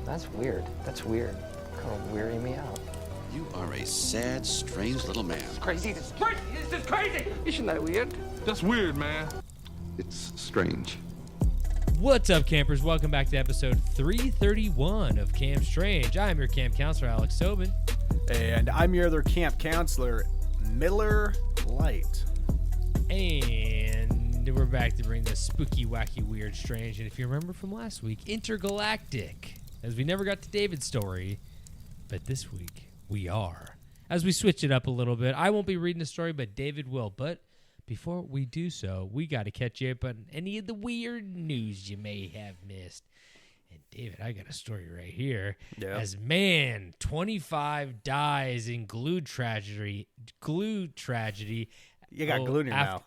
That's weird. That's weird. Kind of weirding me out. You are a sad, strange little man. It's crazy. This is crazy. This is crazy. Isn't that weird? That's weird, man. It's strange. What's up, campers? Welcome back to episode 331 of Camp Strange. I'm your camp counselor, Alex Tobin. And I'm your other camp counselor, Miller Light. And we're back to bring the spooky, wacky, weird, strange. And if you remember from last week, intergalactic. As we never got to David's story, but this week we are. As we switch it up a little bit, I won't be reading the story, but David will. But before we do so, we got to catch you up on any of the weird news you may have missed. And David, I got a story right here. Yeah. As man 25 dies in glue tragedy. You got glue in your mouth.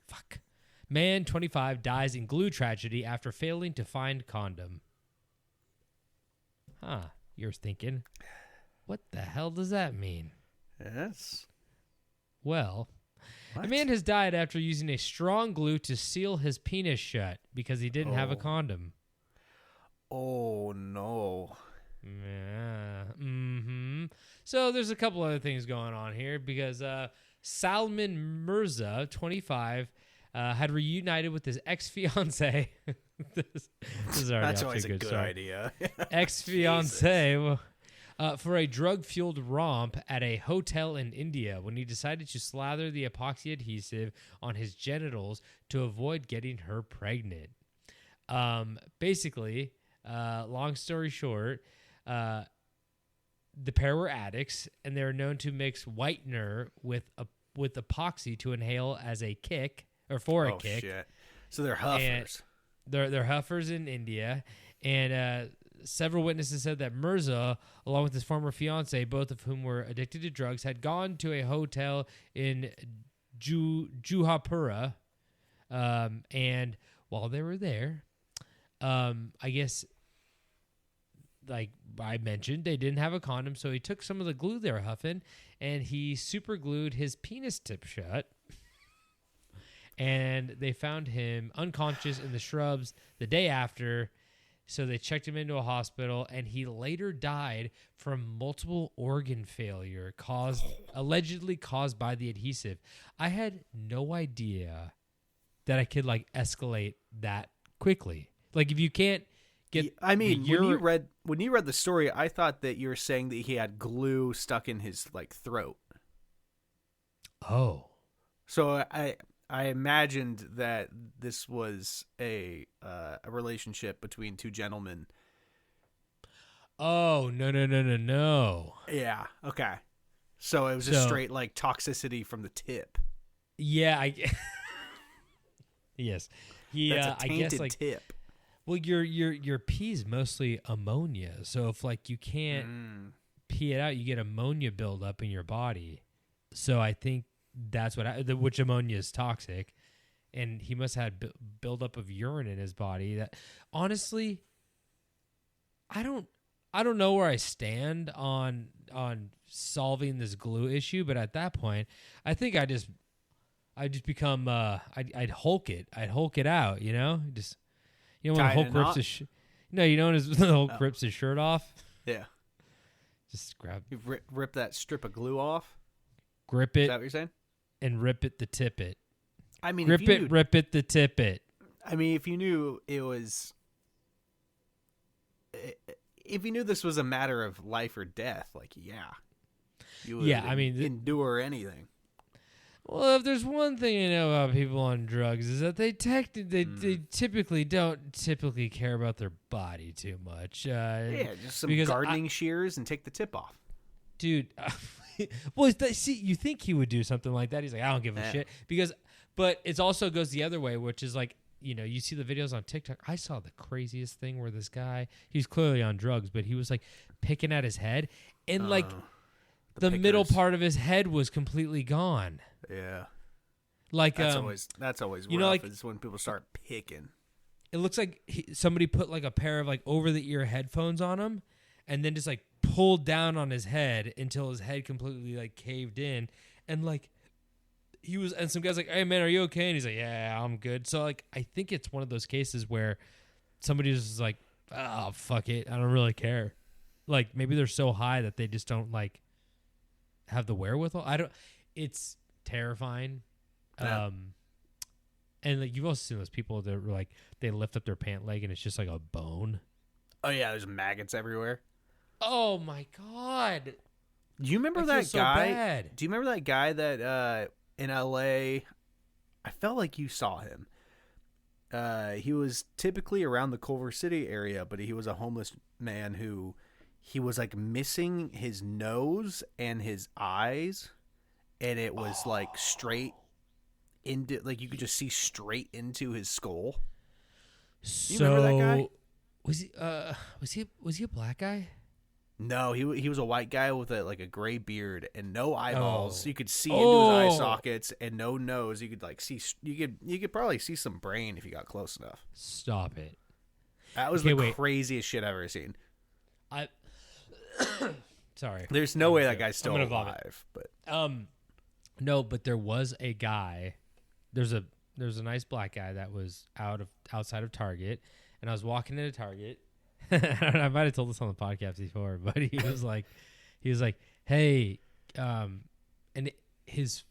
Fuck. Man 25 dies in glue tragedy after failing to find condom. Huh. You're thinking, what the hell does that mean? Yes. Well, What? a man has died after using a strong glue to seal his penis shut because he didn't have a condom. Oh, no. Yeah. So there's a couple other things going on here because Salman Mirza, 25, had reunited with his ex-fiancée. this is already That's off to always a good start. idea. Ex-fiancée for a drug-fueled romp at a hotel in India when he decided to slather the epoxy adhesive on his genitals to avoid getting her pregnant. Basically, long story short, the pair were addicts, and they were known to mix whitener with epoxy to inhale as a kick or for a kick. Shit. So they're huffers. They're huffers in India, and several witnesses said that Mirza, along with his former fiancée, both of whom were addicted to drugs, had gone to a hotel in Juhapura, and while they were there, I guess, like I mentioned, they didn't have a condom, so he took some of the glue they were huffing, and he super glued his penis tip shut. And they found him unconscious in the shrubs the day after, so they checked him into a hospital, and he later died from multiple organ failure allegedly caused by the adhesive. I had no idea that I could escalate that quickly. Like if you can't get, when you read the story, I thought that you were saying that he had glue stuck in his throat. Oh, so I imagined that this was a relationship between two gentlemen. Oh, no. Yeah. Okay. So it was just straight toxicity from the tip. Yeah. Yes. That's a tainted tip. Well, your pee is mostly ammonia, so if you can't pee it out, you get ammonia buildup in your body. So I think that's which ammonia is toxic, and he must have had buildup of urine in his body. That honestly, I don't know where I stand on solving this glue issue, but at that point, I think I just become I'd Hulk it. I'd Hulk it out, just. You know when Hulk rips his when Hulk rips his shirt off? Yeah. Just grab... You rip that strip of glue off? Grip it. Is that what you're saying? And rip it to tip it. I mean, rip it to tip it. I mean, if you knew it was... If you knew this was a matter of life or death, you would endure anything. Well, if there's one thing you know about people on drugs is that they typically don't care about their body too much. Just some gardening shears and take the tip off. Dude, well, see, you think he would do something like that. He's like, I don't give a shit. But it also goes the other way, which is you see the videos on TikTok. I saw the craziest thing where this guy, he's clearly on drugs, but he was picking at his head and the middle part of his head was completely gone. Yeah. That's always rough, is when people start picking. It looks like somebody put a pair of over the ear headphones on him and then just pulled down on his head until his head completely caved in, and he was, and some guy's like, "Hey man, are you okay?" And he's like, "Yeah, I'm good." So I think it's one of those cases where somebody was oh, fuck it. I don't really care. Like, maybe they're so high that they just don't, like, have the wherewithal. It's terrifying. Yeah. And, like, you've also seen those people that were, like, they lift up their pant leg and it's just, like, a bone. Oh, yeah, there's maggots everywhere. Oh, my God. Do you remember I that feel so guy? bad. Do you remember that guy that in LA? I felt like you saw him. He was typically around the Culver City area, but he was a homeless man who he was like missing his nose and his eyes, and it was like straight into, like you could just see straight into his skull. You remember that guy? Was he a black guy? No, he was a white guy with a gray beard and no eyeballs. Oh. You could see into his eye sockets and no nose. You could like see. You could probably see some brain if you got close enough. Stop it. That was the craziest shit I've ever seen. Sorry. There's no way that guy's still I'm gonna vomit. alive. But No, but there was a guy. There's a nice black guy that was outside of Target, and I was walking into Target. I might have told this on the podcast before, but he was like, hey, and his.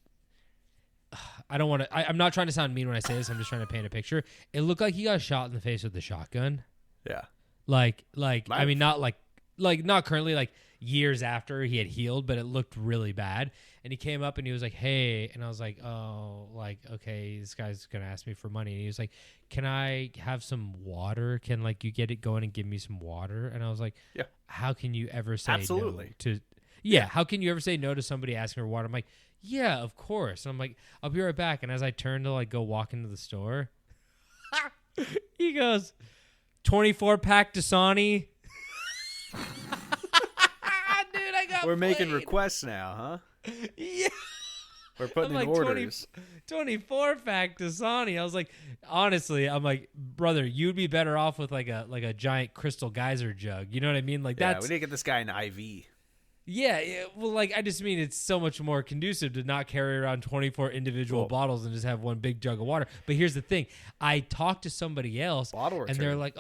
I don't want to. I'm not trying to sound mean when I say this. I'm just trying to paint a picture. It looked like he got shot in the face with a shotgun. yeah, Like I mean, not not currently, like years after he had healed, but it looked really bad. And he came up and he was like, "Hey," and I was like, "Oh, like okay, this guy's gonna ask me for money." And he was like, "Can I have some water? Can like you get it going and give me some water?" And I was like, Yeah. How can you ever say Absolutely. no to? Yeah, how can you ever say no to somebody asking for water? I'm like, yeah, of course. And I'm like, I'll be right back. And as I turn to like go walk into the store, he goes, 24-pack Dasani. Dude, I got we're making played. requests now, huh? Yeah. We're putting I'm in like, orders. 24-pack Dasani. I was like, honestly, I'm like, brother, you'd be better off with like a giant Crystal Geyser jug. You know what I mean? Like Yeah, that's we need to get this guy an IV. yeah. Well, like I just mean it's so much more conducive to not carry around 24 individual bottles and just have one big jug of water. But here's the thing: I talked to somebody else, Bottle and they're return. like,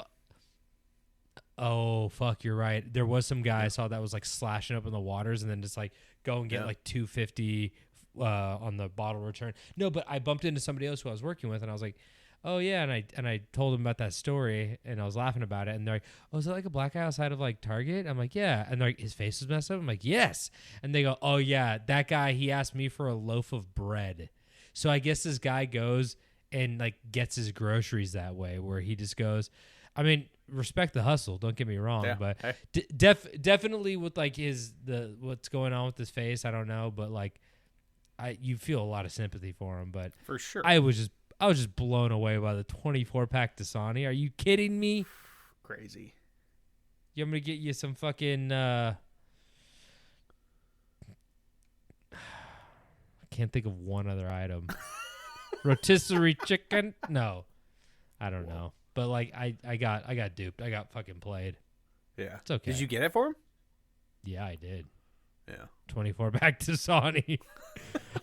"Oh fuck, you're right." There was some guy I saw that was like slashing up in the waters and then just like go and get like $2.50 on the bottle return. No, but I bumped into somebody else who I was working with, and I was like, "Oh yeah," and I told them about that story, and I was laughing about it, and they're like, "Oh, is that like a black guy outside of like Target?" I'm like, "Yeah," and they're like, "His face was messed up." I'm like, "Yes," and they go, "Oh yeah, that guy. He asked me for a loaf of bread." So I guess this guy goes and like gets his groceries that way, where he just goes. I mean, respect the hustle. Don't get me wrong, Yeah. but Hey. definitely with like what's going on with his face, I don't know, but like you feel a lot of sympathy for him. But For sure. I was just blown away by the 24-pack Dasani. Are you kidding me? Crazy. I'm gonna get you some fucking. I can't think of one other item. Rotisserie chicken? No, I don't know. But like I got duped. I got fucking played. Yeah. It's okay. Did you get it for him? Yeah, I did. Yeah. 24-pack Dasani.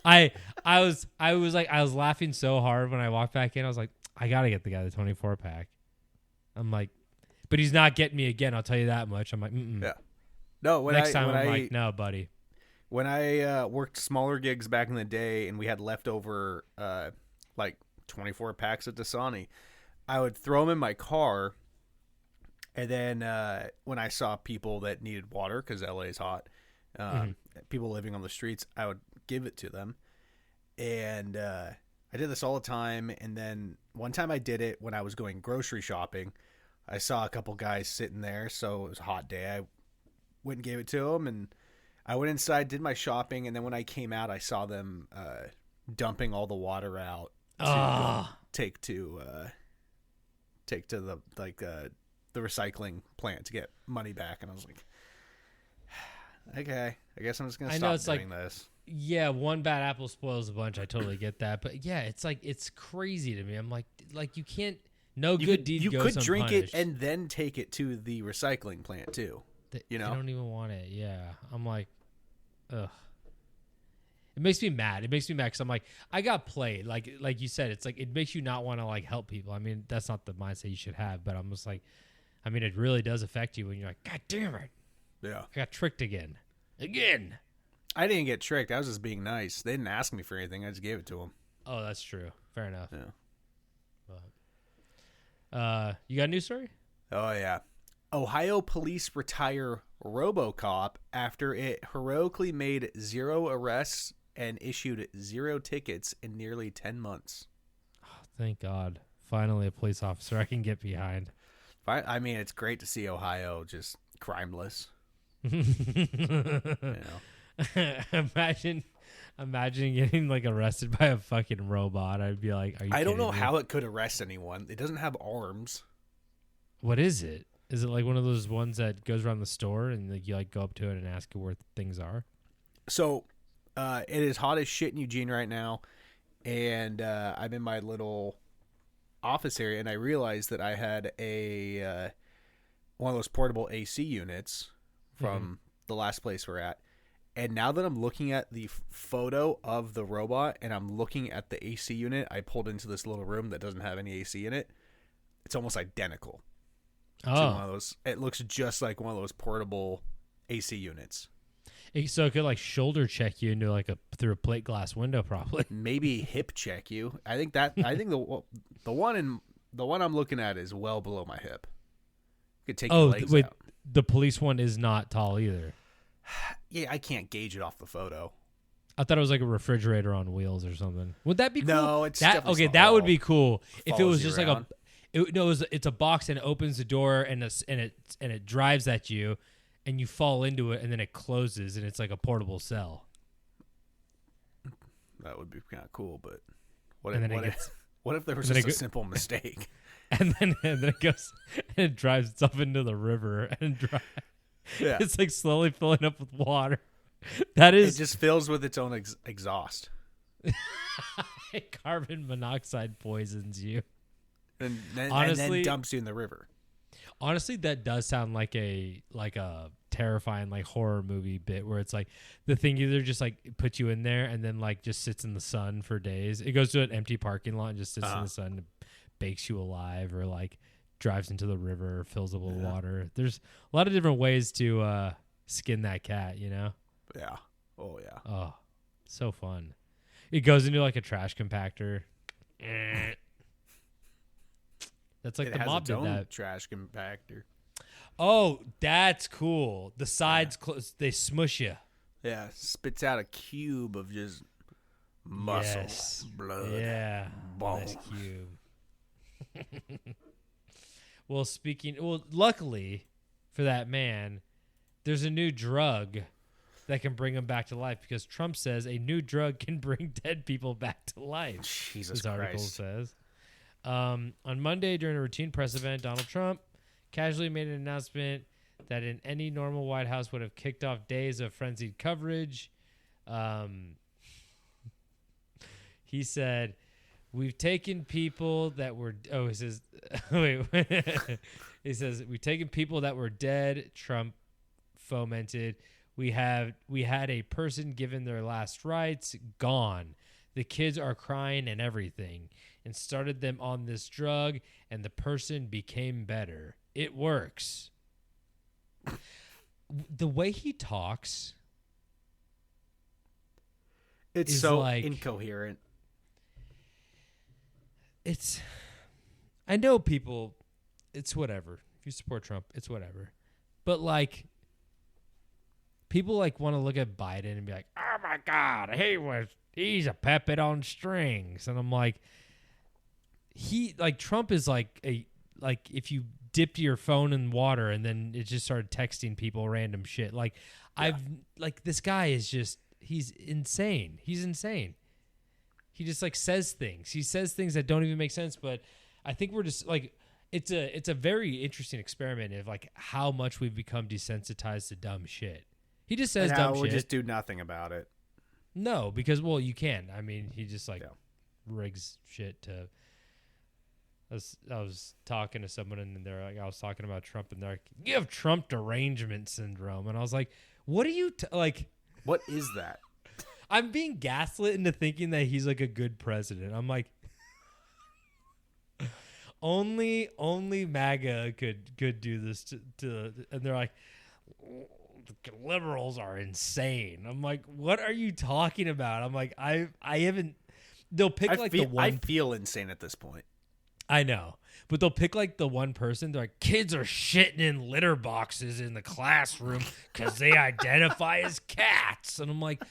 I was like I was laughing so hard when I walked back in. I was like, I gotta get the guy the 24-pack. I'm like, but he's not getting me again. I'll tell you that much. I'm like, Yeah. No. next time I'm like, no, buddy. When I worked smaller gigs back in the day, and we had leftover like 24 packs of Dasani, I would throw them in my car, and then when I saw people that needed water because LA is hot, people living on the streets, I would give it to them. And I did this all the time. And then one time I did it when I was going grocery shopping. I saw a couple guys sitting there, so it was a hot day. I went and gave it to them, and I went inside, did my shopping, and then when I came out, I saw them dumping all the water out to take to the the recycling plant to get money back. And I was like, okay, I guess I'm just gonna stop doing this. Yeah, one bad apple spoils a bunch. I totally get that, but yeah, it's like it's crazy to me. I'm like you can't. No good deed goes unpunished. You could drink it and then take it to the recycling plant too. You know, I don't even want it. Yeah, I'm like, ugh. It makes me mad. It makes me mad because I'm like, I got played. Like you said, it's like it makes you not want to like help people. I mean, that's not the mindset you should have. But I'm just like, I mean, it really does affect you when you're like, God damn it, Yeah. I got tricked again. Again. I didn't get tricked. I was just being nice. They didn't ask me for anything. I just gave it to them. Oh, that's true. Fair enough. Yeah. You got a news story? Oh, yeah. Ohio police retire RoboCop after it heroically made 0 arrests and issued 0 tickets in nearly 10 months. Oh, thank God. Finally, a police officer I can get behind. I mean, it's great to see Ohio just crimeless. Imagine getting like arrested by a fucking robot. I'd be like, are you I don't know kidding me? how it could arrest anyone. It doesn't have arms. What is it? Is it like one of those ones that goes around the store and like you like go up to it and ask it where things are? So, it is hot as shit in Eugene right now, and I'm in my little office area, and I realized that I had a one of those portable AC units from the last place we're at. And now that I'm looking at the photo of the robot and I'm looking at the AC unit I pulled into this little room that doesn't have any AC in it, it's almost identical to one of those. It looks just like one of those portable AC units. So it could like shoulder check you into like through a plate glass window, probably. Maybe hip check you. I think the one I'm looking at is well below my hip. You could take your legs out. The police one is not tall either. Yeah, I can't gauge it off the photo. I thought it was like a refrigerator on wheels or something. Would that be cool? No, it's that. definitely Okay, that small. would be cool if it Follows was you just around. it's a box and it opens the door and it drives at you, and you fall into it and then it closes and it's like a portable cell. That would be kind of cool, but what And if then it gets- what if there was and then just a it simple mistake? And then it goes and it drives itself into the river and Yeah, it's like slowly filling up with water. That it is just fills with its own exhaust, carbon monoxide poisons you. and then Honestly- dumps you in the river. Honestly, that does sound like a terrifying like horror movie bit where it's like the thing either just like puts you in there and then like just sits in the sun for days. It goes to an empty parking lot and just sits in the sun and bakes you alive, or like drives into the river or fills up with water. There's a lot of different ways to skin that cat, you know? Yeah. Oh yeah. Oh, so fun. It goes into like a trash compactor. That's like It the has mob its did own that. trash compactor. Oh, that's cool. The sides they smush you. Yeah, spits out a cube of just muscle, Yes. blood. Yeah. bone. Nice cube. Well, luckily for that man, there's a new drug that can bring him back to life, because Trump says a new drug can bring dead people back to life. Jesus This article Christ. says. On Monday, during a routine press event, Donald Trump casually made an announcement that in any normal White House would have kicked off days of frenzied coverage. He said, "We've taken people that were..." Oh, he says... wait. He says, "We've taken people that were dead," Trump fomented. We had a person given their last rites, gone. The kids are crying and everything, and started them on this drug, and the person became better. It works. The way he talks, It's is so like- incoherent. I know people, it's whatever. If you support Trump, it's whatever. But like, people like want to look at Biden and be like, "Oh my God, he's a puppet on strings," and I'm like, Trump is like if you dipped your phone in water and then it just started texting people random shit. Like this guy is just, he's insane. He's insane. He just like says things. He says things that don't even make sense. But I think we're just like, it's a very interesting experiment of like how much we've become desensitized to dumb shit. He just says And how dumb we shit. just do nothing about it. No, because you can. I mean, he just rigs shit to. I was talking to someone and they're like, I was talking about Trump and they're like, "You have Trump derangement syndrome," and I was like, "What are you like?" What is that? I'm being gaslit into thinking that he's like a good president. I'm like, only MAGA could do this to and they're like, liberals are insane. I'm like, what are you talking about? I'm like, I haven't. They'll pick the one. I feel insane at this point. I know, but they'll pick like the one person. They're like, kids are shitting in litter boxes in the classroom because they identify as cats, and I'm like,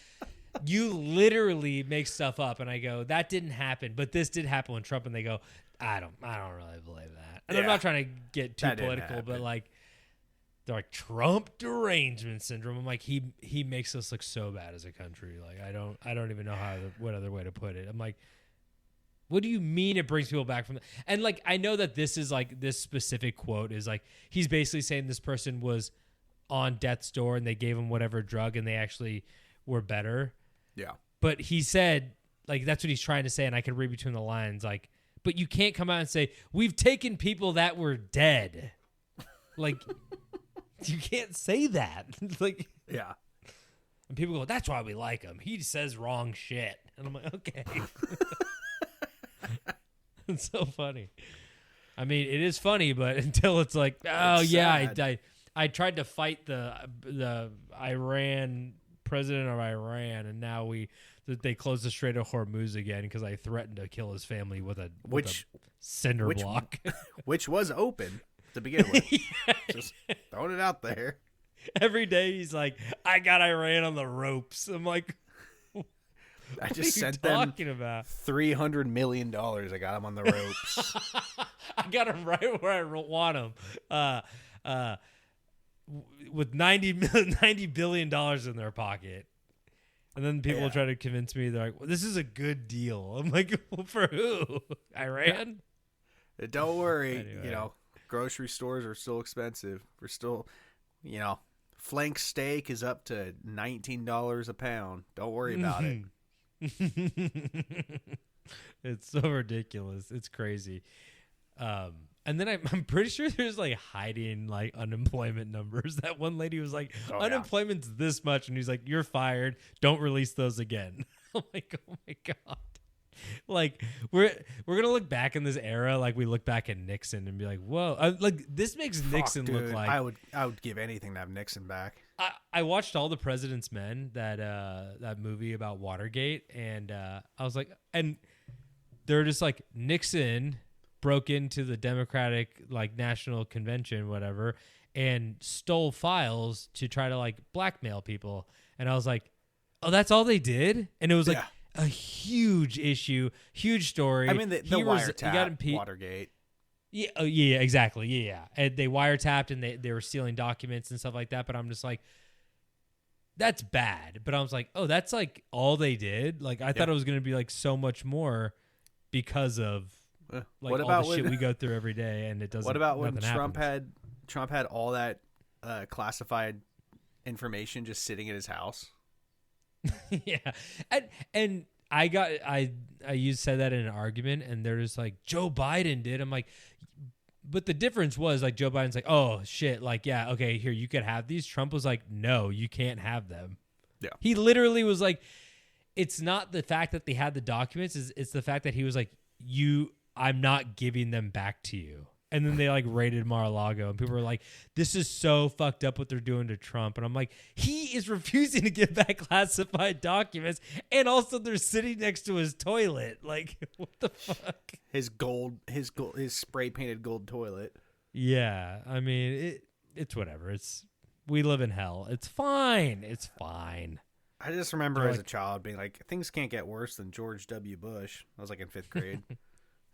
you literally make stuff up. And I go, that didn't happen, but this did happen when Trump. And they go, I don't really believe that. And I'm not trying to get too political, but like, they're like Trump derangement syndrome. I'm like, he makes us look so bad as a country. Like, I don't even know what other way to put it. I'm like, what do you mean it brings people back from the, and like, I know that this is like, this specific quote is like, he's basically saying this person was on death's door and they gave him whatever drug and they actually were better. Yeah. But he said, like, that's what he's trying to say. And I can read between the lines, like, but you can't come out and say, we've taken people that were dead. Like, you can't say that. Like, yeah. And people go, that's why we like him. He says wrong shit. And I'm like, okay. It's so funny. I mean, it is funny, but until it's like, oh, it's yeah, sad. I tried to fight the Iran president of Iran, and now they closed the Strait of Hormuz again because I threatened to kill his family with a cinder block. Which was open to begin with. Yeah. Just throwing it out there. Every day he's like, I got Iran on the ropes. I'm like, I what just are you sent them talking about? $300 million. I got them on the ropes. I got him right where I want him. With $90 billion in their pocket. And then people try to convince me, they're like, well, this is a good deal. I'm like, well, for who? Iran? Don't worry. Anyway. Grocery stores are still expensive. We're still, flank steak is up to $19 a pound. Don't worry about it. It's so ridiculous. It's crazy. And then I'm pretty sure there's like hiding like unemployment numbers. That one lady was like, unemployment's this much. And he's like, you're fired. Don't release those again. I'm like, oh my God. Like we're going to look back in this era. Like we look back at Nixon and be like, whoa, like this makes Nixon look like, I would give anything to have Nixon back. I watched all the President's Men, that movie about Watergate. And I was like, and they're just like, Nixon broke into the Democratic like National Convention, whatever, and stole files to try to like blackmail people. And I was like, oh, that's all they did? And it was like a huge issue, huge story. I mean, the wiretap, Watergate. Yeah, yeah, exactly. Yeah. And they wiretapped and they were stealing documents and stuff like that. But I'm just like, that's bad. But I was like, oh, that's like all they did. Like I thought it was going to be like so much more because of like all the shit we go through every day, and it doesn't. What about when Trump happens. had all that classified information just sitting at his house? Yeah, and I said that in an argument, and they're just like, Joe Biden did. I'm like, but the difference was like Joe Biden's like, oh shit, like yeah, okay, here you could have these. Trump was like, no, you can't have them. Yeah, he literally was like, it's not the fact that they had the documents, it's the fact that he was like, I'm not giving them back to you. And then they like raided Mar-a-Lago, and people were like, this is so fucked up what they're doing to Trump. And I'm like, he is refusing to give back classified documents, and also they're sitting next to his toilet. Like, what the fuck? His spray painted gold toilet. Yeah, I mean, it's whatever. We live in hell. It's fine. I just remember as a child being like, things can't get worse than George W. Bush. I was like in 5th grade.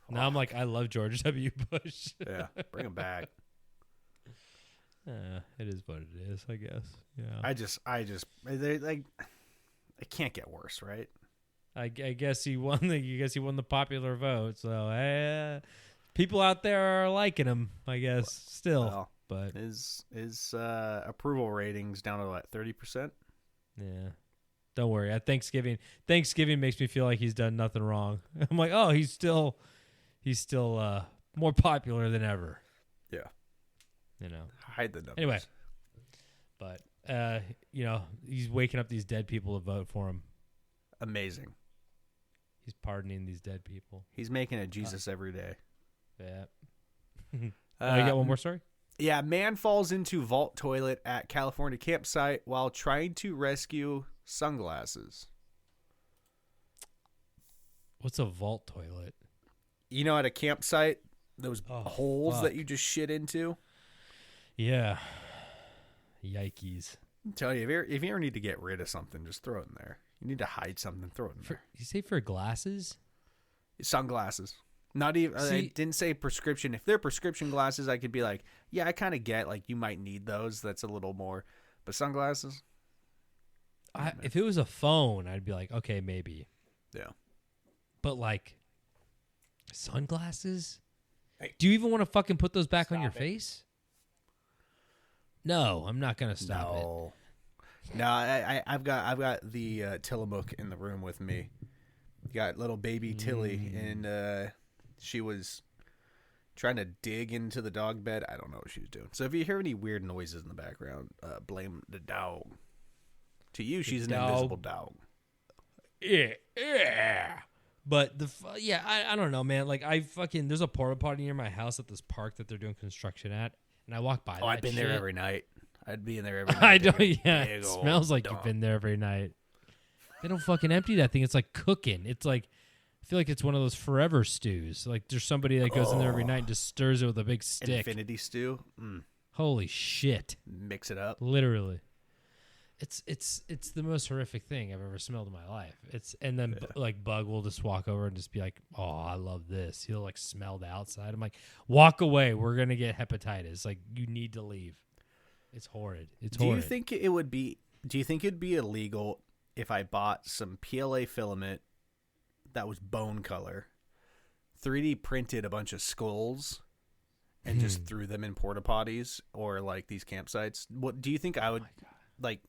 Now I'm like, I love George W. Bush. Yeah, bring him back. It is what it is, I guess. Yeah. They like, it can't get worse, right? I guess he won the popular vote. So people out there are liking him, I guess. Still, well, but his approval ratings down to what, 30%? Yeah. Don't worry. At Thanksgiving makes me feel like he's done nothing wrong. I'm like, oh, he's still more popular than ever. Yeah. Hide the numbers. Anyway, but he's waking up these dead people to vote for him. Amazing. He's pardoning these dead people. He's making a Jesus every day. Yeah. I got one more story. Yeah, man falls into vault toilet at California campsite while trying to rescue sunglasses. What's a vault toilet? You know, at a campsite, those holes fuck. that you just shit into. Yeah. Yikes. I'm telling you, if you ever need to get rid of something, just throw it in there. You need to hide something, throw it in there. You say for glasses? Sunglasses. Not even. I didn't say prescription. If they're prescription glasses, I could be like, yeah, I kind of get like you might need those. That's a little more. But sunglasses. If it was a phone, I'd be like, okay, maybe. Yeah. But like sunglasses? Hey. Do you even want to fucking put those back on your it. face? No, I'm not gonna stop it. No, I've got the Tillamook in the room with me. Got little baby Tilly, and she was trying to dig into the dog bed. I don't know what she was doing. So if you hear any weird noises in the background, blame the dog. To you, she's an invisible dog. Yeah. But I don't know, man. Like there's a porta potty near my house at this park that they're doing construction at, and I walk by. I've been shit. there every night. I'd be in there every night. I don't. Yeah, Big it old smells like dump. you've been there every night. They don't fucking empty that thing. It's like cooking. It's like I feel like it's one of those forever stews. Like there's somebody that goes in there every night and just stirs it with a big stick. Infinity stew. Holy shit! Mix it up. Literally. It's the most horrific thing I've ever smelled in my life. Like Bug will just walk over and just be like, "Oh, I love this." He'll like smell the outside. I'm like, "Walk away. We're gonna get hepatitis. Like you need to leave." It's horrid. Do you think it'd be illegal if I bought some PLA filament that was bone color, 3D printed a bunch of skulls, and just threw them in porta potties or like these campsites? What do you think I would like?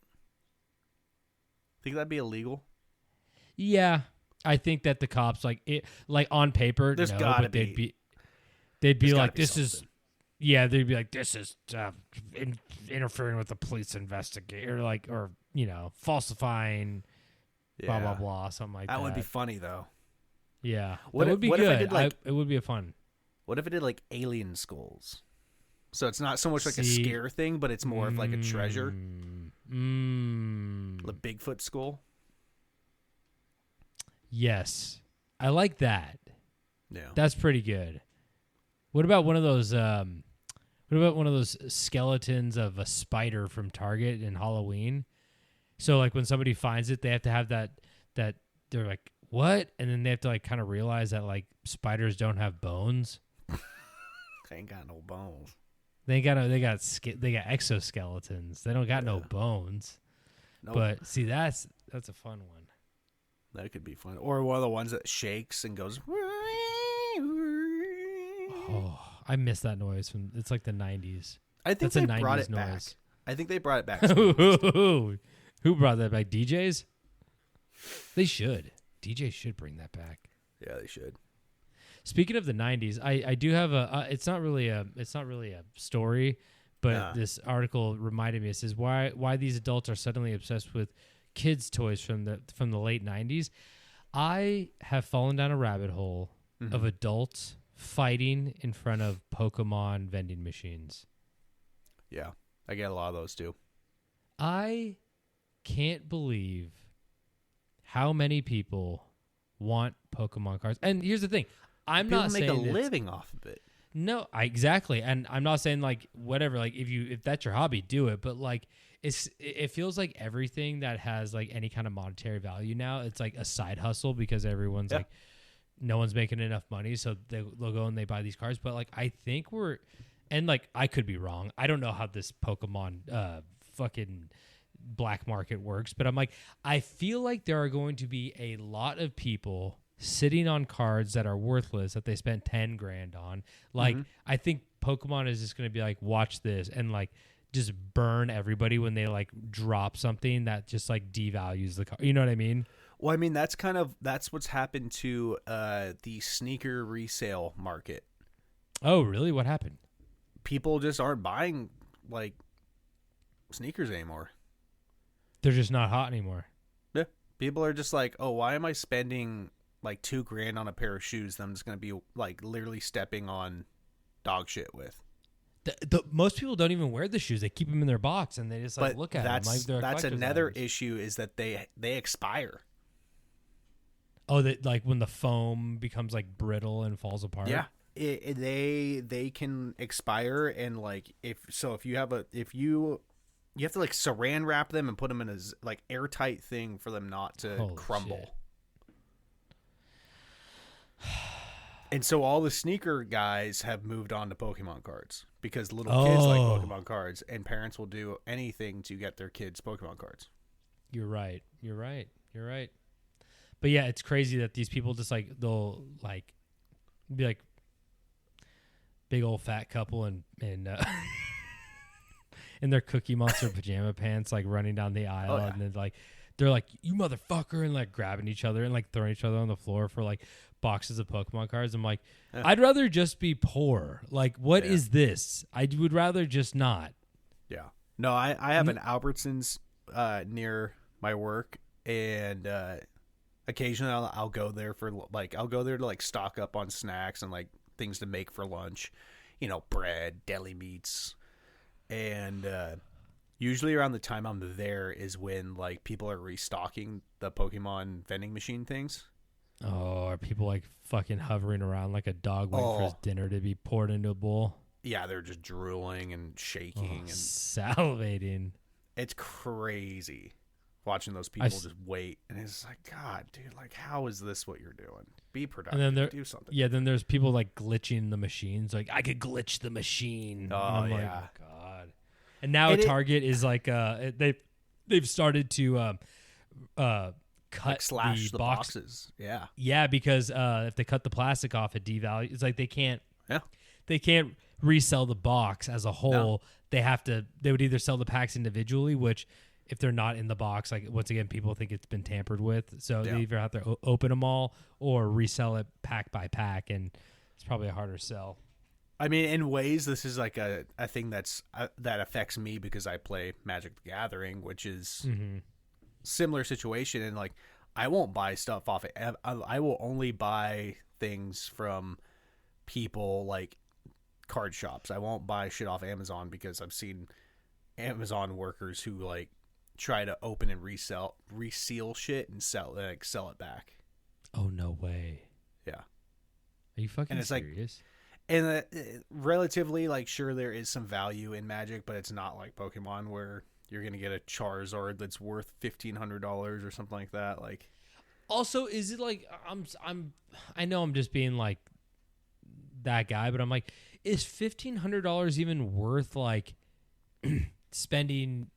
Think that'd be illegal? Yeah, I think that the cops like on paper. There's no, gotta but be. They'd be like, This is. Yeah, they'd be like, this is interfering with the police investigation, or falsifying, blah blah blah, something like that. That would be funny though. Yeah, What that if- would be what if I good. did, It would be fun. What if it did like alien skulls? So it's not so much like a See- scare thing, but it's more of like a treasure. The Mm. Bigfoot skull. Yes, I like that. Yeah. That's pretty good. What about one of those? What about one of those skeletons of a spider from Target in Halloween? So like when somebody finds it, they have to have that they're like, what? And then they have to like kind of realize that like spiders don't have bones. They ain't got no bones. They got exoskeletons. They don't got no bones. Nope. But see, that's a fun one. That could be fun. Or one of the ones that shakes and goes. Oh, I miss that noise from. It's like the 90s. I think That's a they brought 90s it back. noise. I think they brought it back. Who brought that back? DJs? They should. DJs should bring that back. Yeah, they should. Speaking of the 90s, I do have a it's not really a story, but this article reminded me. It says why these adults are suddenly obsessed with kids toys from the late 90s. I have fallen down a rabbit hole of adults fighting in front of Pokemon vending machines. Yeah, I get a lot of those too. I can't believe how many people want Pokemon cards. And here's the thing. I'm People not make saying a living off of it. No, exactly. And I'm not saying like whatever, like if that's your hobby, do it. But like it feels like everything that has like any kind of monetary value now, it's like a side hustle because everyone's like no one's making enough money, so they'll go and they buy these cards. But like I think and like I could be wrong. I don't know how this Pokemon fucking black market works, but I'm like I feel like there are going to be a lot of people sitting on cards that are worthless that they spent 10 grand on. Like I think Pokemon is just going to be like, watch this, and like just burn everybody when they like drop something that just like devalues the card. You know what I mean? Well, I mean that's what's happened to the sneaker resale market. Oh, really? What happened? People just aren't buying like sneakers anymore. They're just not hot anymore. Yeah. People are just like, oh, why am I spending like $2,000 on a pair of shoes that I'm just going to be like literally stepping on dog shit with. Most people don't even wear the shoes. They keep them in their box and they just like But look at them. Like they're that's collector's another items. issue is that they expire. Oh, that like when the foam becomes like brittle and falls apart. Yeah, they can expire, and like if you have you have to like saran wrap them and put them in a like airtight thing for them not to Holy crumble. shit. And so all the sneaker guys have moved on to Pokemon cards because little kids like Pokemon cards, and parents will do anything to get their kids Pokemon cards. You're right. But yeah, it's crazy that these people just like they'll like be like big old fat couple and in their Cookie Monster pajama pants, like running down the aisle, and then like they're like, "You motherfucker," and like grabbing each other and like throwing each other on the floor for like boxes of Pokemon cards. I'm like, I'd rather just be poor. Like, what is this? I would rather just not. Yeah. No, I have an Albertsons near my work, and occasionally I'll go there for like I'll go there to like stock up on snacks and like things to make for lunch, bread, deli meats, and usually around the time I'm there is when like people are restocking the Pokemon vending machine things. Oh, are people like fucking hovering around like a dog waiting for his dinner to be poured into a bowl? Yeah, they're just drooling and shaking and salivating. It's crazy watching those people just wait, and it's like, God, dude, like, how is this what you're doing? Be productive. And then do something. Yeah, then there's people like glitching the machines. Like, I could glitch the machine. Oh, yeah. Like, oh God. And now Target is like they've started to cut like slash the box. boxes. Yeah. Yeah, because if they cut the plastic off, it devalues. It's like they can't resell the box as a whole. No. They would either sell the packs individually, which if they're not in the box, like once again, people think it's been tampered with. So they either have to open them all or resell it pack by pack, and it's probably a harder sell. I mean, in ways, this is like a thing that affects me because I play Magic the Gathering, which is similar situation. And like, I won't buy stuff off it. I will only buy things from people like card shops. I won't buy shit off Amazon because I've seen Amazon workers who like try to open and reseal shit and sell it back. Oh, no way. Yeah. Are you fucking serious? And relatively, like, sure, there is some value in Magic, but it's not like Pokemon where you're gonna get a Charizard that's worth $1,500 or something like that. Like, also, is it like I know I'm just being like that guy, but I'm like, is $1,500 even worth like spending,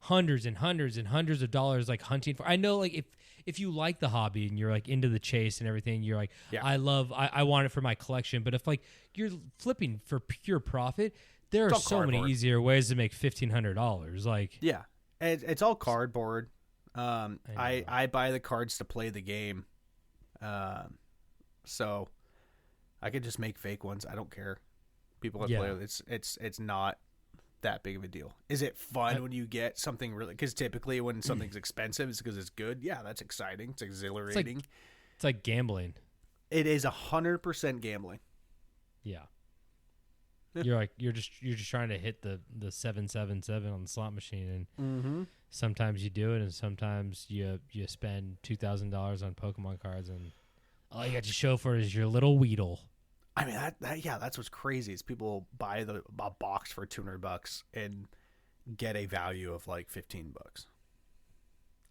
hundreds and hundreds and hundreds of dollars like hunting for? I know, like, if you like the hobby and you're like into the chase and everything, you're like, I want it for my collection. But if like you're flipping for pure profit, there are so many easier ways to make $1,500. Like, yeah, it's all cardboard. I buy the cards to play the game, so I could just make fake ones. I don't care. People that play it's not that big of a deal. Is it fun when you get something really? Because typically when something's expensive, it's because it's good. Yeah, that's exciting. It's exhilarating. It's like gambling. It is 100% gambling. Yeah. You're just trying to hit the 777 on the slot machine, and sometimes you do it, and sometimes you spend $2,000 on Pokemon cards, and all you got to show for it is your little Weedle. I mean, that's what's crazy is people buy a box for $200 and get a value of like $15.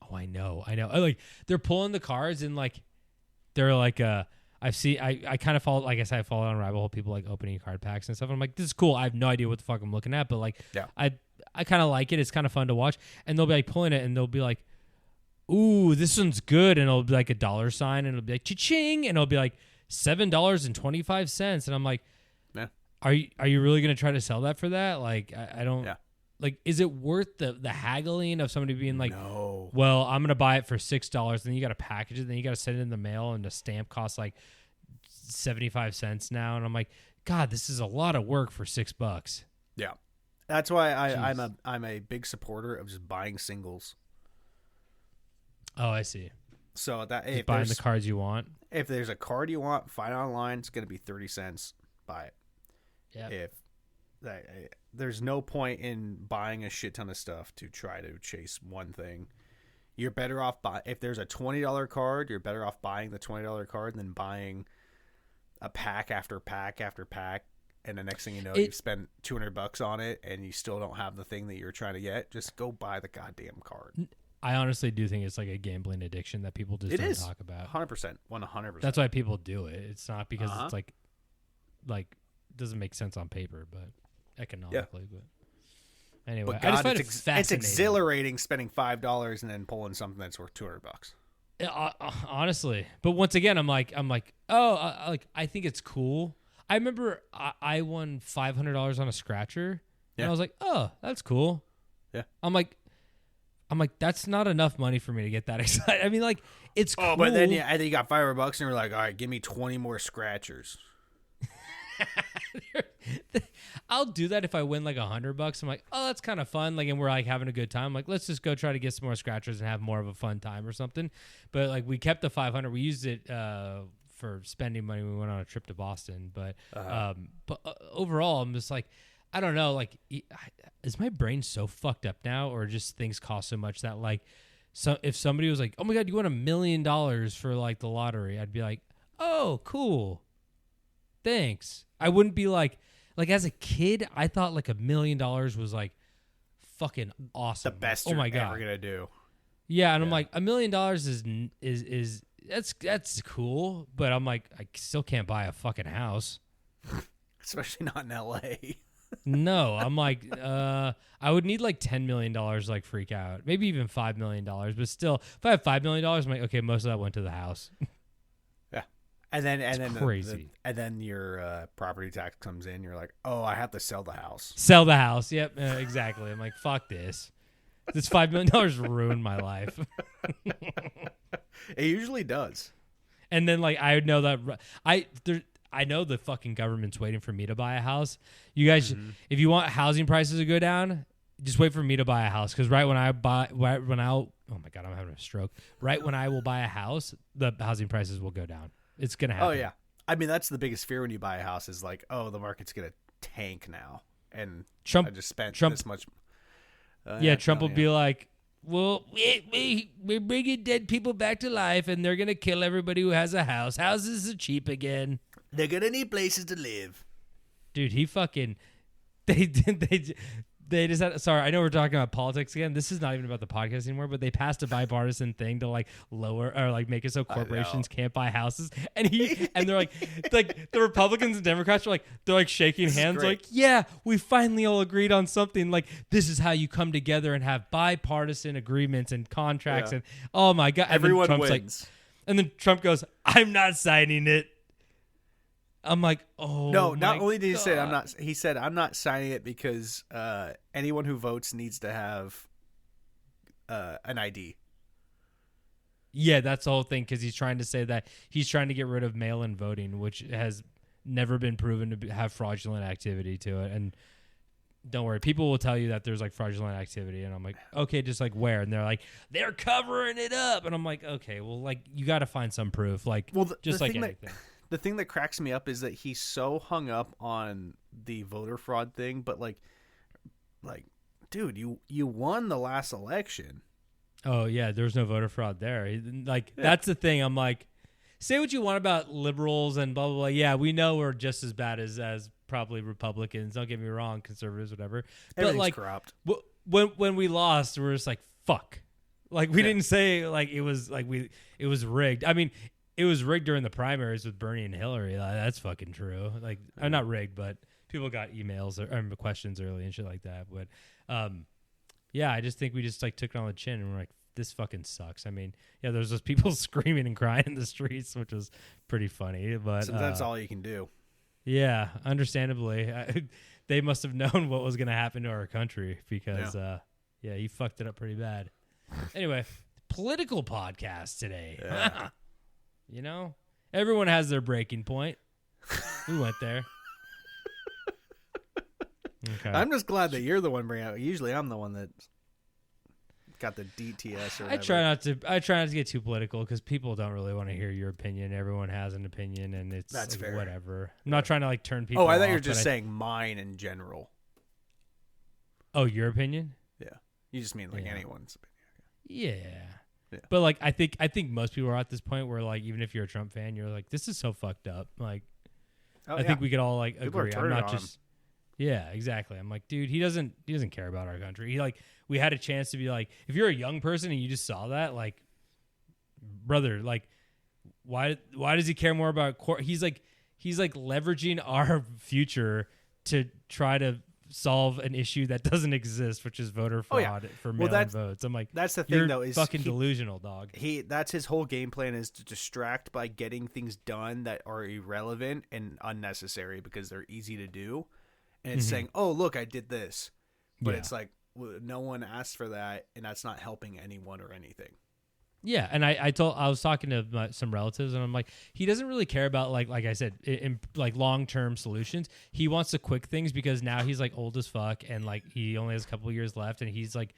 Oh, I know. Like, they're pulling the cards and like they're like I kind of follow, like I said, I follow on rabbit hole people like opening card packs and stuff. I'm like, this is cool. I have no idea what the fuck I'm looking at, but like, I kind of like it. It's kind of fun to watch. And they'll be like pulling it, and they'll be like, ooh, this one's good, and it'll be like a dollar sign, and it'll be like cha-ching, and it'll be like $7.25, and I'm like, are you really gonna try to sell that for that? Like, I don't. Yeah. Like, is it worth the haggling of somebody being like, no, well, I'm going to buy it for $6, then you got to package it, then you got to send it in the mail, and the stamp costs like 75 cents now. And I'm like, God, this is a lot of work for $6. Yeah. That's why I'm a big supporter of just buying singles. Oh, I see. So that if buying the cards you want. If there's a card you want, find it online. It's going to be 30 cents. Buy it. Yeah. If there's no point in buying a shit ton of stuff to try to chase one thing. You're better off if there's a $20 card, you're better off buying the $20 card than buying a pack after pack after pack, and the next thing you know, you've spent $200 on it, and you still don't have the thing that you're trying to get. Just go buy the goddamn card. I honestly do think it's like a gambling addiction that people just don't talk about. 100%, 100%. That's why people do it. It's not because it's like doesn't make sense on paper, but economically. But anyway, but God, I just find it it's fascinating. exhilarating spending $5 and then pulling something that's worth $200. Honestly, but once again, I'm like, oh, I think it's cool. I remember I won $500 on a scratcher, and I was like, oh, that's cool. Yeah, I'm like, that's not enough money for me to get that excited. I mean, like, it's cool. Oh, but then I think you got $500, and you're like, all right, give me 20 more scratchers. I'll do that if I win like $100. I'm like, oh, that's kind of fun. Like, and we're like having a good time. Like, let's just go try to get some more scratchers and have more of a fun time or something. But like, we kept the 500. We used it for spending money. We went on a trip to Boston. But overall, I'm just like, I don't know. Like, is my brain so fucked up now, or just things cost so much that like, so if somebody was like, oh my God, you won $1 million for like the lottery, I'd be like, oh, cool. Thanks. I wouldn't be like as a kid, I thought like $1 million was like fucking awesome. The best oh my you're God. ever gonna do. Yeah, and I'm like, $1 million is that's cool, but I'm like, I still can't buy a fucking house. Especially not in LA. No, I'm like, I would need like $10 million to like freak out. Maybe even $5 million, but still, if I have $5 million, I'm like, okay, most of that went to the house. And then crazy. And then your property tax comes in. You're like, oh, I have to sell the house. Sell the house. Yep, exactly. I'm like, fuck this. This $5 million ruined my life. It usually does. And then like I would know that I know the fucking government's waiting for me to buy a house. You guys, if you want housing prices to go down, just wait for me to buy a house. Because oh my God, I'm having a stroke. Right when I will buy a house, the housing prices will go down. It's going to happen. Oh, yeah. I mean, that's the biggest fear when you buy a house is like, oh, the market's going to tank now. And I just spent this much. Trump will be like, well, we're bringing dead people back to life, and they're going to kill everybody who has a house. Houses are cheap again. They're going to need places to live. Dude, he fucking... They just had, sorry, I know we're talking about politics again. This is not even about the podcast anymore, but they passed a bipartisan thing to like lower or like make it so corporations can't buy houses. And they're like the Republicans and Democrats are they're like shaking hands like, yeah, we finally all agreed on something. Like, this is how you come together and have bipartisan agreements and contracts. And oh my God, everyone Trump's wins. And then Trump goes, I'm not signing it. I'm like, oh no! Not only did he God. say I'm not. He said I'm not signing it because anyone who votes needs to have an ID. Yeah, that's the whole thing. Because he's trying to say that he's trying to get rid of mail-in voting, which has never been proven to have fraudulent activity to it. And don't worry, people will tell you that there's like fraudulent activity, and I'm like, okay, just like where? And they're like, they're covering it up, and I'm like, okay, well, like you got to find some proof, like just like anything. The thing that cracks me up is that he's so hung up on the voter fraud thing, but like, dude, you won the last election. Oh yeah, there's no voter fraud there. That's the thing. I'm like, say what you want about liberals and blah blah blah. Yeah, we know we're just as bad as probably Republicans. Don't get me wrong, conservatives, whatever. But like, corrupt. When we lost, we're just like, fuck. Like we didn't say like it was rigged. I mean. It was rigged during the primaries with Bernie and Hillary. That's fucking true. Like, I'm not rigged, but people got emails or questions early and shit like that. But, yeah, I just think we just like took it on the chin and we're like, this fucking sucks. I mean, yeah, there's those people screaming and crying in the streets, which was pretty funny. But that's all you can do. Yeah, understandably, they must have known what was going to happen to our country because, he fucked it up pretty bad. Anyway, political podcast today. Yeah. You know, everyone has their breaking point. We went there. Okay. I'm just glad that you're the one bringing it. Usually I'm the one that got the DTS or I whatever. try not to get too political because people don't really want to hear your opinion. Everyone has an opinion, and it's That's like, fair. whatever. I'm not trying to like turn people. Oh, I thought you were off, just but saying mine in general. Oh, your opinion? Yeah, you just mean like Yeah. anyone's opinion. Yeah. But like I think most people are at this point where like even if you're a Trump fan, you're like, this is so fucked up. Like Oh, I think we could all like People are agree. I'm turning not on just Yeah, exactly. I'm like, dude, he doesn't care about our country. He like we had a chance to be like, if you're a young person and you just saw that, like, brother, like why does he care more about he's like leveraging our future to try to solve an issue that doesn't exist, which is voter fraud for mail-in votes. I'm like, that's the thing you're though, is fucking delusional, dog. That's his whole game plan, is to distract by getting things done that are irrelevant and unnecessary because they're easy to do, and it's saying, "Oh, look, I did this," but it's like, well, no one asked for that, and that's not helping anyone or anything. Yeah, and I was talking to some relatives, and I'm like, he doesn't really care about like I said, in like long term solutions. He wants the quick things because now he's like old as fuck, and like he only has a couple of years left, and he's like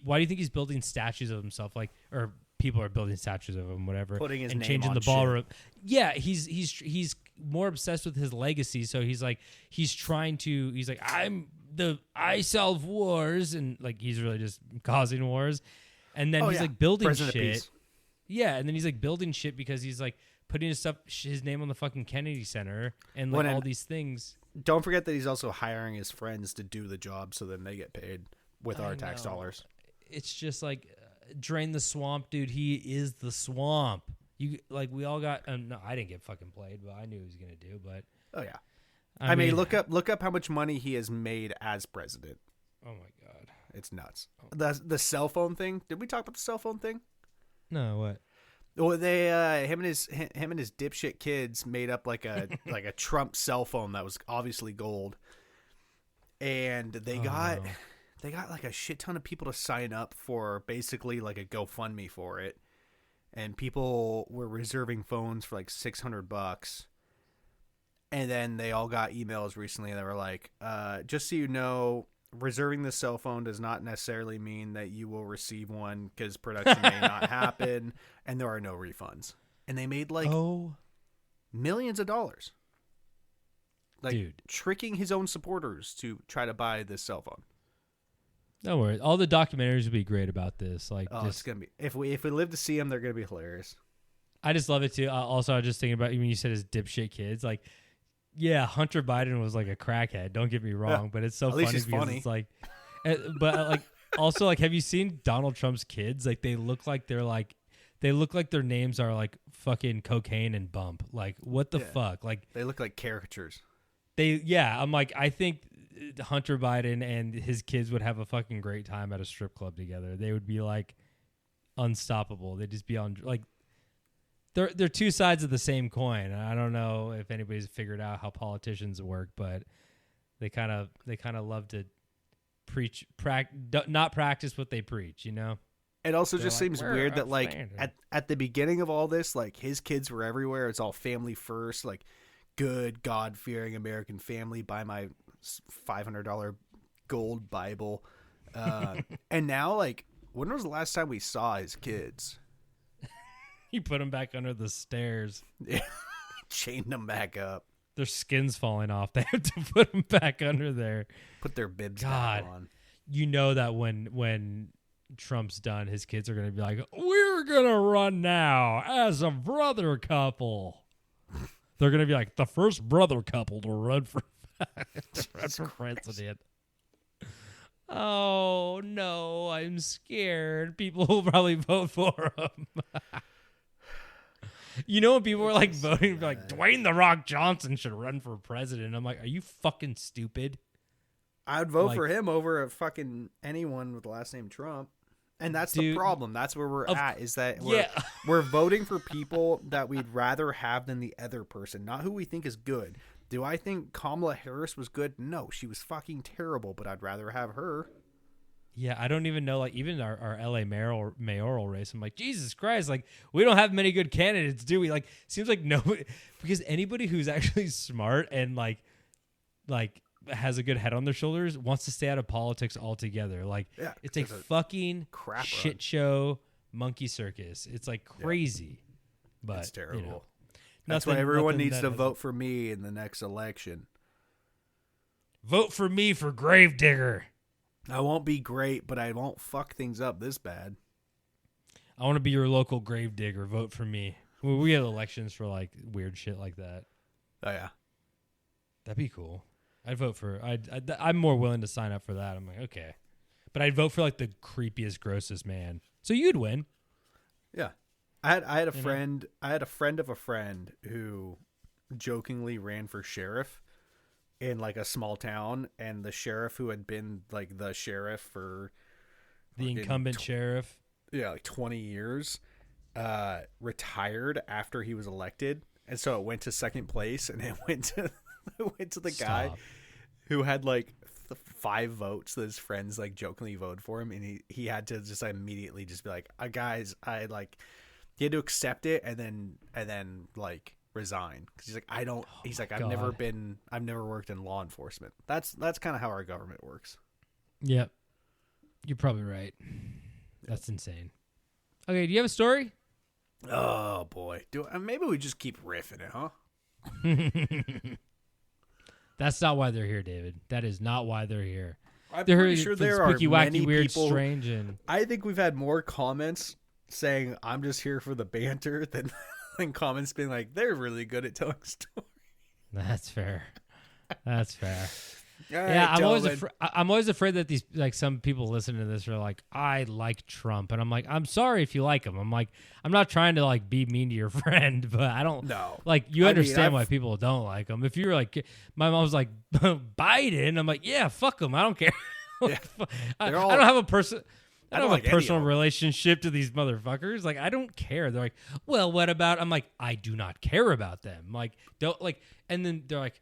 why do you think he's building statues of himself, like, or people are building statues of him, whatever, Putting his and name changing on the shit. ballroom. Yeah, he's more obsessed with his legacy, so he's like he's like I solve wars, and like he's really just causing wars. And then he's like building President of shit. Peace. Yeah, and then he's like building shit because he's like putting his name on the fucking Kennedy Center and like all these things. Don't forget that he's also hiring his friends to do the job, so then they get paid with our tax dollars. It's just like drain the swamp, dude. He is the swamp. You like we all got. No, I didn't get fucking played, but I knew he was gonna do. But Oh yeah, I mean, look up how much money he has made as president. Oh my god, it's nuts. The cell phone thing. Did we talk about the cell phone thing? No, what? Well, they him and his dipshit kids made up like a like a Trump cell phone that was obviously gold, and they got like a shit ton of people to sign up for basically like a GoFundMe for it, and people were reserving phones for like $600, and then they all got emails recently that were like, just so you know, reserving the cell phone does not necessarily mean that you will receive one because production may not happen, and there are no refunds. And they made like millions of dollars, like, dude, tricking his own supporters to try to buy this cell phone. Don't worry, all the documentaries will be great about this. Like, It's gonna be, if we live to see them, they're gonna be hilarious. I just love it too. Also, I was just thinking about when you said his dipshit kids, like. Yeah, Hunter Biden was like a crackhead. Don't get me wrong, but it's so funny because it's like, but like also like, have you seen Donald Trump's kids? Like they look like their names are like fucking cocaine and bump. Like what the fuck? Like they look like caricatures. I'm like, I think Hunter Biden and his kids would have a fucking great time at a strip club together. They would be like unstoppable. They'd just be on like. They're two sides of the same coin. I don't know if anybody's figured out how politicians work, but they kind of love to not practice what they preach, you know? It also They're just like, seems "We're weird that like outstanding." at the beginning of all this, like his kids were everywhere. It's all family first, like good God-fearing American family. Buy my $500 gold Bible, and now like when was the last time we saw his kids? He put them back under the stairs. Yeah, chained them back up. Their skin's falling off. They have to put them back under there. Put their bibs God, back on. You know that when Trump's done, his kids are going to be like, we're going to run now as a brother couple. They're going to be like the first brother couple to run for president. Oh, no, I'm scared. People will probably vote for him. You know when people were like voting, like Dwayne "The Rock" Johnson should run for president. I'm like, are you fucking stupid? I would vote for him over a fucking anyone with the last name Trump. And that's the problem. That's where we're at, is that we're voting for people that we'd rather have than the other person, not who we think is good. Do I think Kamala Harris was good? No, she was fucking terrible, but I'd rather have her. Yeah, I don't even know, like, even our LA mayoral race, I'm like, Jesus Christ, like, we don't have many good candidates, do we? Like, seems like nobody, because anybody who's actually smart and, like has a good head on their shoulders wants to stay out of politics altogether. Like it's a fucking crap shit run. show monkey circus. It's like crazy. But It's terrible. You know, That's why everyone needs to has- vote for me in the next election. Vote for me for Gravedigger. I won't be great, but I won't fuck things up this bad. I want to be your local Gravedigger. Vote for me. We have elections for like weird shit like that. Oh yeah. That'd be cool. I'd vote for. I'm more willing to sign up for that. I'm like, okay, but I'd vote for like the creepiest, grossest man. So you'd win. Yeah. I had a friend. I had a friend of a friend who jokingly ran for sheriff in like a small town, and the sheriff who had been like the sheriff for The incumbent sheriff. Yeah, like 20 years, retired after he was elected, and so it went to second place, and it went to the guy who had like 5 votes that his friends like jokingly voted for him, and he had to just immediately just be like, guys, he had to accept it and then like resign because he's like, I've never worked in law enforcement. That's kind of how our government works. Yep, you're probably right. That's insane. Okay, do you have a story? Oh boy, maybe we just keep riffing it, huh? That's not why they're here, David. That is not why they're here. I'm They're pretty here sure for there spooky, are wacky, many weird, people. strange, and I think we've had more comments saying I'm just here for the banter than comments being like they're really good at telling stories. that's fair. That's fair. All right, Yeah, gentlemen. I'm always afraid that these like some people listening to this are like, I like Trump, and I'm like, I'm sorry if you like him. I'm like, I'm not trying to like be mean to your friend, but I don't No. like you I understand mean, why people don't like him. If you're like, my mom's like Biden, I'm like, yeah, fuck him. I don't care. Yeah. I They're all- don't have a person. I don't like have any a of personal them. relationship to these motherfuckers. Like, I don't care. They're like, well, what about? I'm like, I do not care about them. Like, don't like. And then they're like,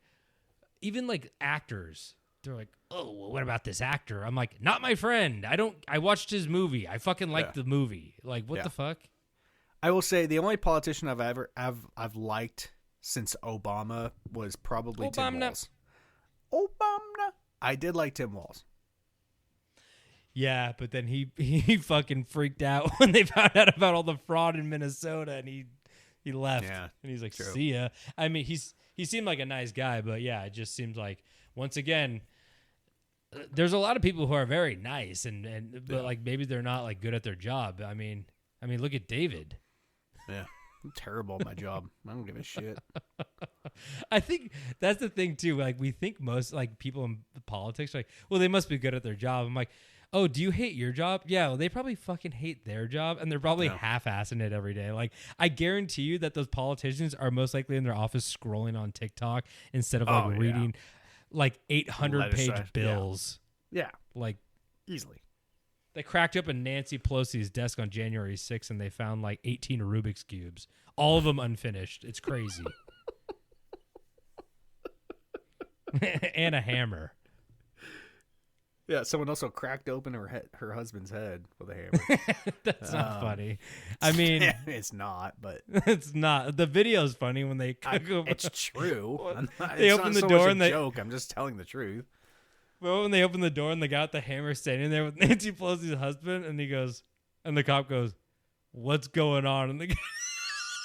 even like actors. They're like, oh, well, what about this actor? I'm like, not my friend. I watched his movie. I fucking liked the movie. Like, what the fuck? I will say the only politician I've liked since Obama was probably Tim Obama. Walz. Obama. I did like Tim Walz. Yeah, but then he fucking freaked out when they found out about all the fraud in Minnesota, and he left. Yeah, and he's like, true. see ya. I mean, he seemed like a nice guy, but yeah, it just seems like once again, there's a lot of people who are very nice, but like maybe they're not like good at their job. I mean, look at David. Yeah. I'm terrible at my job. I don't give a shit. I think that's the thing too. Like we think most like people in politics are like, well, they must be good at their job. I'm like, oh, do you hate your job? Yeah, well, they probably fucking hate their job, and they're probably half-assing it every day. Like I guarantee you that those politicians are most likely in their office scrolling on TikTok instead of like reading like 800-page Legislative, bills. Yeah, Like easily. they cracked open Nancy Pelosi's desk on January 6th, and they found like 18 Rubik's cubes, all of them unfinished. It's crazy. And a hammer. Yeah, someone also cracked open her husband's head with a hammer. That's not funny. I mean, it's not, but it's not. The video's funny when they cook open. it's true. They It's open not the so door much a and they- joke. I'm just telling the truth. Well, when they open the door and the guy with the hammer standing there with Nancy Pelosi's husband, and he goes, and the cop goes, "What's going on?" And the guy,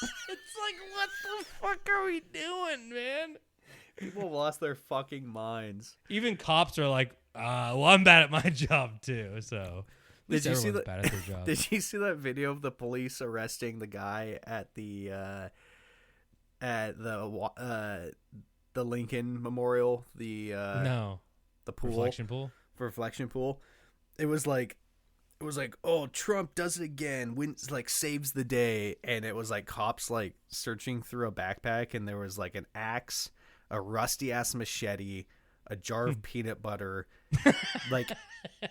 it's like, what the fuck are we doing, man? People lost their fucking minds. Even cops are like, well, I'm bad at my job too. So at least Did you see everyone's that? bad at their job. Did you see that video of the police arresting the guy at the Lincoln Memorial? No. The pool, Reflection pool? reflection pool. It was like, oh, Trump does it again, wins, like saves the day, and it was like cops like searching through a backpack, and there was like an axe, a rusty ass machete, a jar of peanut butter, like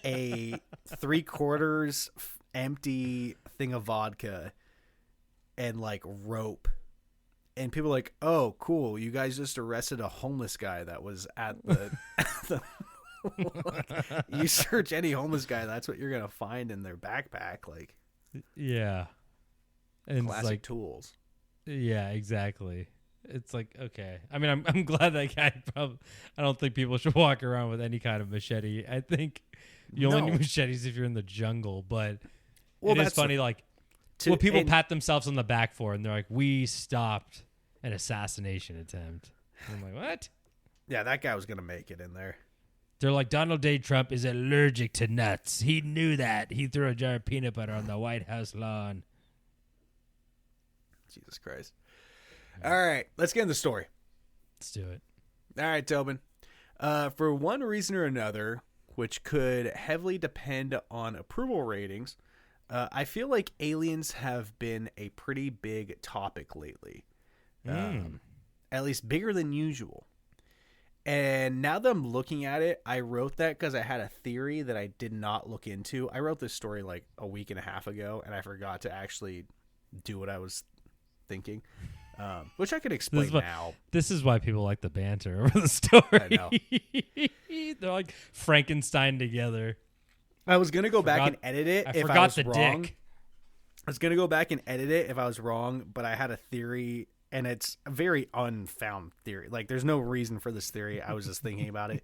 a 3/4 empty thing of vodka, and like rope. And people are like, oh, cool, you guys just arrested a homeless guy that was at the you search any homeless guy, that's what you're gonna find in their backpack, like Yeah. And it's classic like, tools. yeah, exactly. It's like, okay. I mean, I'm glad that guy probably. I don't think people should walk around with any kind of machete. I think you only need machetes if you're in the jungle. But it is funny, what people pat themselves on the back for, and they're like, "We stopped an assassination attempt." And I'm like, what? Yeah, that guy was gonna make it in there. They're like, Donald J. Trump is allergic to nuts. He knew that. He threw a jar of peanut butter on the White House lawn. Jesus Christ. All right, let's get in the story. Let's do it. All right, Tobin. For one reason or another, which could heavily depend on approval ratings, I feel like aliens have been a pretty big topic lately. At least bigger than usual. And now that I'm looking at it, I wrote that because I had a theory that I did not look into. I wrote this story like a week and a half ago, and I forgot to actually do what I was thinking, which I could explain now. This is why people like the banter over the story. I know. They're like Frankenstein together. I was going to go back and edit it if I was wrong. Dick. I was going to go back and edit it if I was wrong, but I had a theory, and it's a very unfound theory. Like, there's no reason for this theory. I was just thinking about it.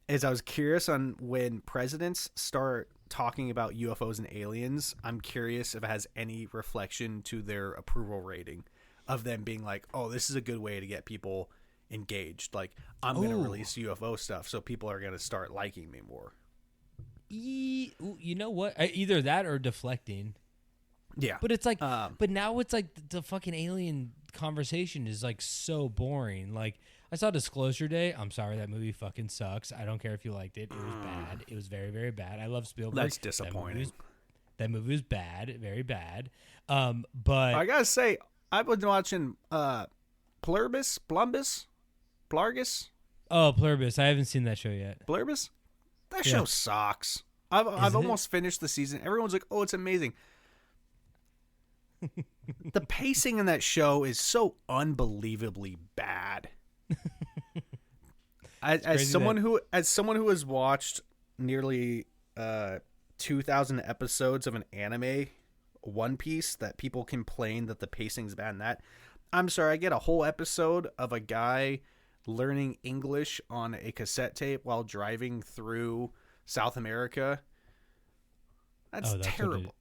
As I was curious on when presidents start talking about UFOs and aliens, I'm curious if it has any reflection to their approval rating of them being like, oh, this is a good way to get people engaged. Like, I'm going to release UFO stuff, so people are going to start liking me more. You know what? Either that or deflecting. Yeah. But it's like, but now it's like the fucking alien conversation is like so boring. Like, I saw Disclosure Day. I'm sorry, that movie fucking sucks. I don't care if you liked it. It was bad. It was very, very bad. I love Spielberg. That's disappointing. That movie was bad, very bad. But I gotta say, I've been watching Pluribus. Oh, Pluribus. I haven't seen that show yet. Pluribus? That show sucks. I've almost finished the season. Everyone's like, oh, it's amazing. The pacing in that show is so unbelievably bad. As someone who has watched nearly 2,000 episodes of an anime, One Piece, that people complain that the pacing's bad in that. I'm sorry, I get a whole episode of a guy learning English on a cassette tape while driving through South America. That's terrible.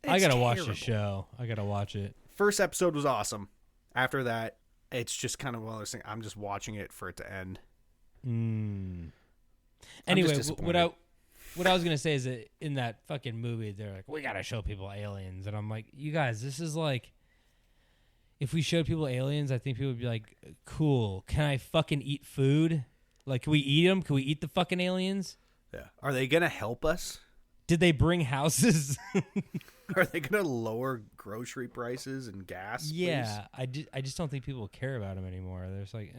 I gotta watch the show. I gotta watch it. First episode was awesome. After that, it's just kind of one of those things. I'm just watching it for it to end. Anyway, what I was gonna say is that in that fucking movie, they're like, we gotta show people aliens, and I'm like, you guys, this is like, if we showed people aliens, I think people would be like, cool. Can I fucking eat food? Like, can we eat them? Can we eat the fucking aliens? Yeah. Are they gonna help us? Did they bring houses? Are they gonna lower grocery prices and gas? Yeah, please? I just don't think people care about them anymore. They're just like,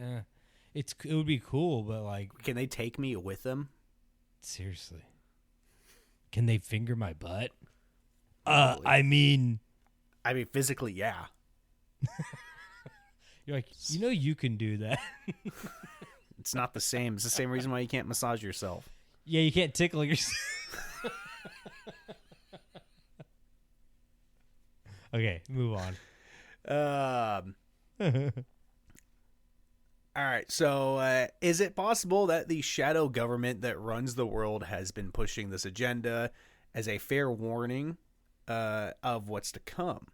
it would be cool, but like, can they take me with them? Seriously, can they finger my butt? I mean, physically, yeah. You're like, you can do that. It's not the same. It's the same reason why you can't massage yourself. Yeah, you can't tickle yourself. Okay, move on. All right. So, is it possible that the shadow government that runs the world has been pushing this agenda as a fair warning of what's to come?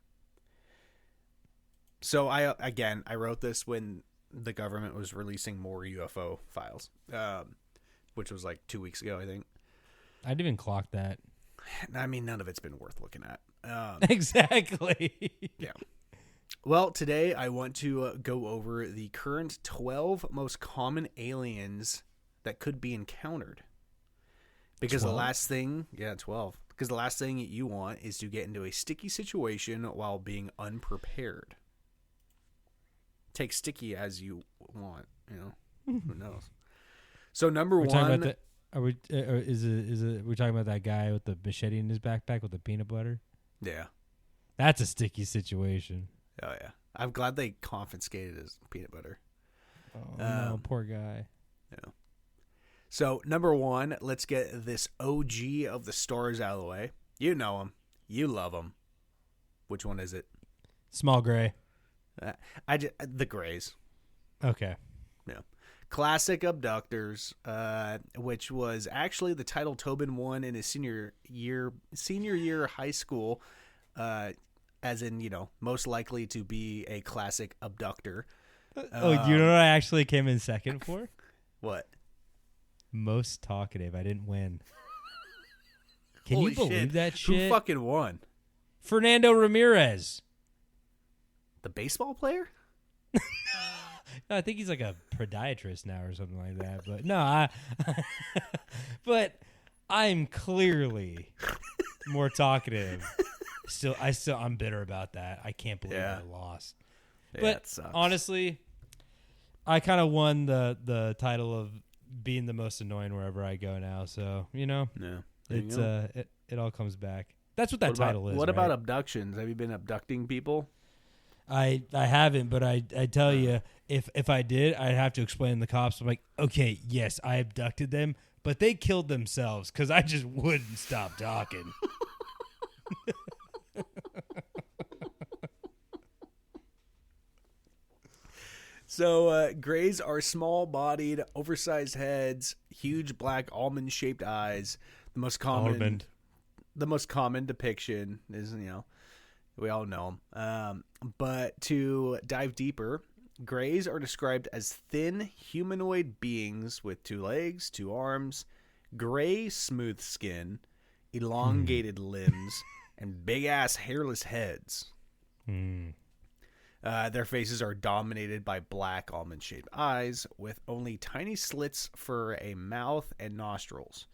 So, I wrote this when the government was releasing more UFO files, which was like 2 weeks ago, I think. I didn't even clock that. I mean, none of it's been worth looking at. Exactly. Yeah. Well, today I want to go over the current 12 most common aliens that could be encountered. Because 12? the last thing, 12. Because the last thing you want is to get into a sticky situation while being unprepared. Take sticky as you want, who knows. So number one, we're talking about that guy with the machete in his backpack with the peanut butter? Yeah. That's a sticky situation. Oh, yeah. I'm glad they confiscated his peanut butter. Oh, no, poor guy. Yeah. So, number one, let's get this OG of the stars out of the way. You know him. You love him. Which one is it? Small gray. The Greys. Okay. Yeah. Classic Abductors, which was actually the title Tobin won in his senior year high school, as in, most likely to be a classic abductor. Do you know what I actually came in second for? What? Most talkative. I didn't win. Can Holy you believe shit. that shit? Who fucking won? Fernando Ramirez. The baseball player? No, I think he's like a podiatrist now or something like that. But no, but I'm clearly more talkative. I'm bitter about that. I can't believe I lost. Yeah, But it sucks. honestly, I kind of won the title of being the most annoying wherever I go now. So Yeah. it's it all comes back. That's what that title is. What right? about abductions? Have you been abducting people? I haven't, but I tell you, if I did, I'd have to explain to the cops. I'm like, okay, yes, I abducted them, but they killed themselves because I just wouldn't stop talking. So grays are small-bodied, oversized heads, huge black almond-shaped eyes. The most common depiction is, we all know them. But to dive deeper, grays are described as thin humanoid beings with 2 legs, 2 arms, gray smooth skin, elongated limbs, and big-ass hairless heads. Their faces are dominated by black almond-shaped eyes with only tiny slits for a mouth and nostrils.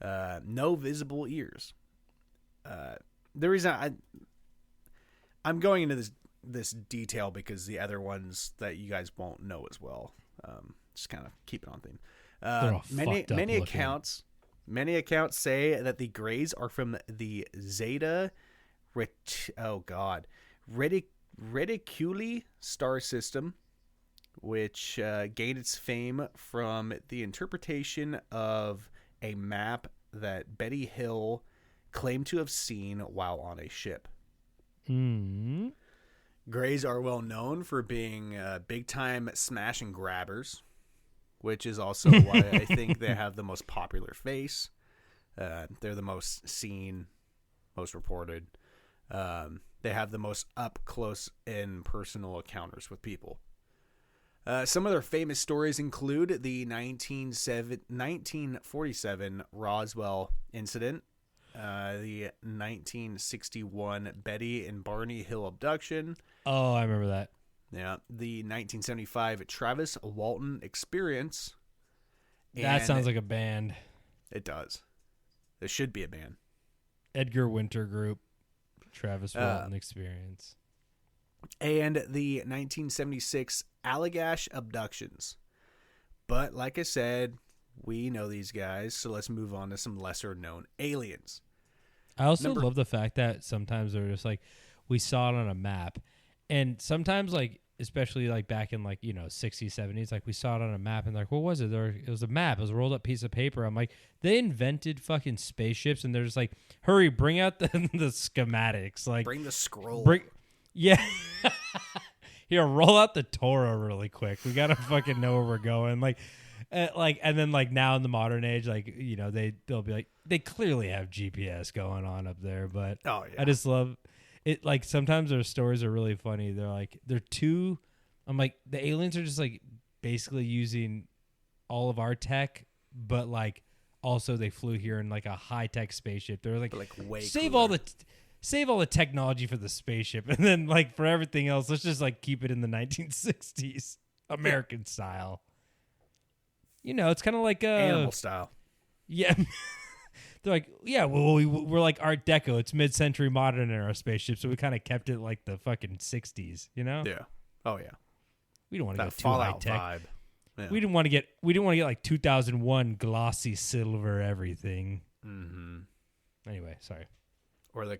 No visible ears. The reason I'm going into this detail because the other ones that you guys won't know as well. Just kind of keep it on theme. They're all fucked up many looking. many accounts say that the grays are from the Zeta Reticuli star system, which gained its fame from the interpretation of a map that Betty Hill claimed to have seen while on a ship. Grays are well known for being big-time smash and grabbers, which is also why I think they have the most popular face. They're the most seen, most reported. They have the most up-close and personal encounters with people. Some of their famous stories include the 1947 Roswell incident, the 1961 Betty and Barney Hill abduction. Oh, I remember that. Yeah, the 1975 Travis Walton experience. That sounds like a band. It does. There should be a band. Edgar Winter Group, Travis Walton Experience. And the 1976 Allagash abductions. But like I said, we know these guys, so let's move on to some lesser known aliens. I also love the fact that sometimes they're just like, we saw it on a map. And sometimes, like, especially like back in like, 60s, 70s, like we saw it on a map and like, what was it? It was a map. It was a rolled up piece of paper. I'm like, they invented fucking spaceships and they're just like, hurry, bring out the schematics. Like, bring the scroll. Yeah. Here, roll out the Torah really quick. We got to fucking know where we're going. Like, and then like now in the modern age, like, they'll be like, they clearly have GPS going on up there, but I just love it. Like sometimes their stories are really funny. I'm like, the aliens are just like basically using all of our tech, but like also they flew here in like a high tech spaceship. They're like way save all the technology for the spaceship, and then like for everything else, let's just like keep it in the 1960s American style. It's kind of like animal style. Yeah. They're like, yeah, well, we're like Art Deco. It's mid-century modern era spaceship, so we kind of kept it like the fucking 60s, Yeah. Oh yeah. We don't want to That get too high Fallout tech. vibe. Yeah. We didn't want to get like 2001 glossy silver everything. Mm-hmm. Anyway, sorry. Or the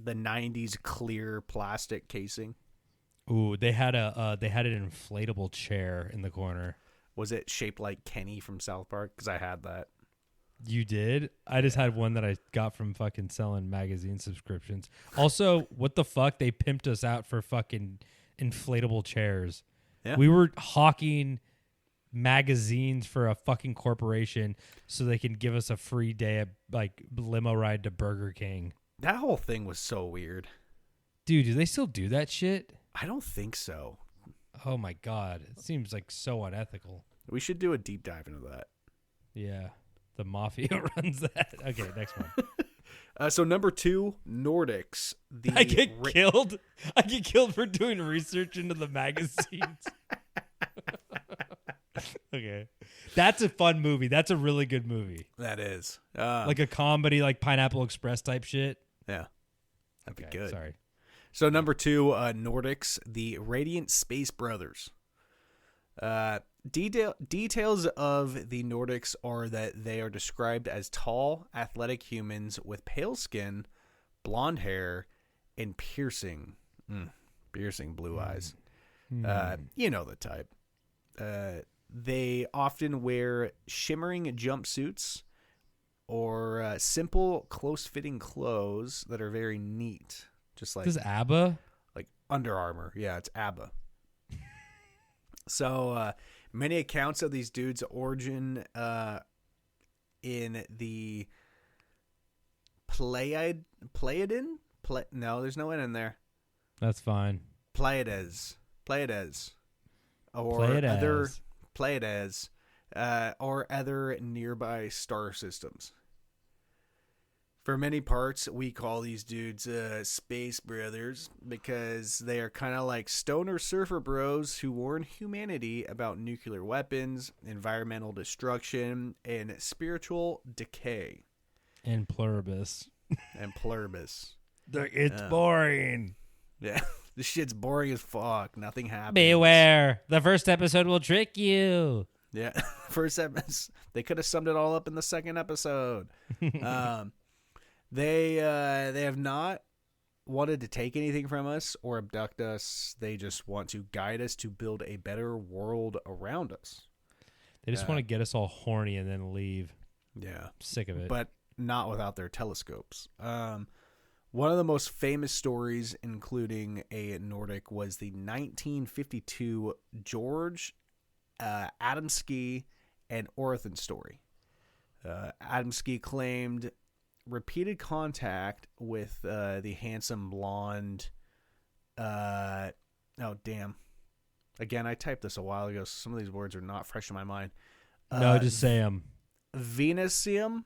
90s clear plastic casing. Ooh, they had an inflatable chair in the corner. Was it shaped like Kenny from South Park? Because I had that. You did? I just had one that I got from fucking selling magazine subscriptions. Also, what the fuck? They pimped us out for fucking inflatable chairs. Yeah. We were hawking magazines for a fucking corporation so they can give us a free day of like limo ride to Burger King. That whole thing was so weird. Dude, do they still do that shit? I don't think so. Oh my God. It seems like so unethical. We should do a deep dive into that. Yeah. The mafia runs that. Okay, next one. So number 2, Nordics. I get killed. I get killed for doing research into the magazines. Okay. That's a fun movie. That's a really good movie. That is. Like a comedy, like Pineapple Express type shit. Yeah. That'd be good. Sorry. So number 2, Nordics, the Radiant Space Brothers. Details of the Nordics are that they are described as tall, athletic humans with pale skin, blonde hair, and piercing blue eyes. You know the type. They often wear shimmering jumpsuits or simple, close-fitting clothes that are very neat. Just like This is ABBA? like Under Armour. Yeah, it's ABBA. So many accounts of these dudes' origin in the Pleiadian? No, there's no N in there. That's fine. Pleiades. Or Pleiades. other Pleiades. Or other nearby star systems. For many parts, we call these dudes space brothers because they are kind of like stoner surfer bros who warn humanity about nuclear weapons, environmental destruction, and spiritual decay. And Pluribus. It's boring. Yeah, this shit's boring as fuck. Nothing happens. Beware. The first episode will trick you. Yeah, first episode. They could have summed it all up in the second episode. They have not wanted to take anything from us or abduct us. They just want to guide us to build a better world around us. They just want to get us all horny and then leave. Yeah. Sick of it. But not without their telescopes. One of the most famous stories, including a Nordic, was the 1952 George Adamski and Orothan story. Adamski claimed repeated contact with the handsome blonde. Oh, damn. Again, I typed this a while ago, so some of these words are not fresh in my mind. No, just say them. Venecium,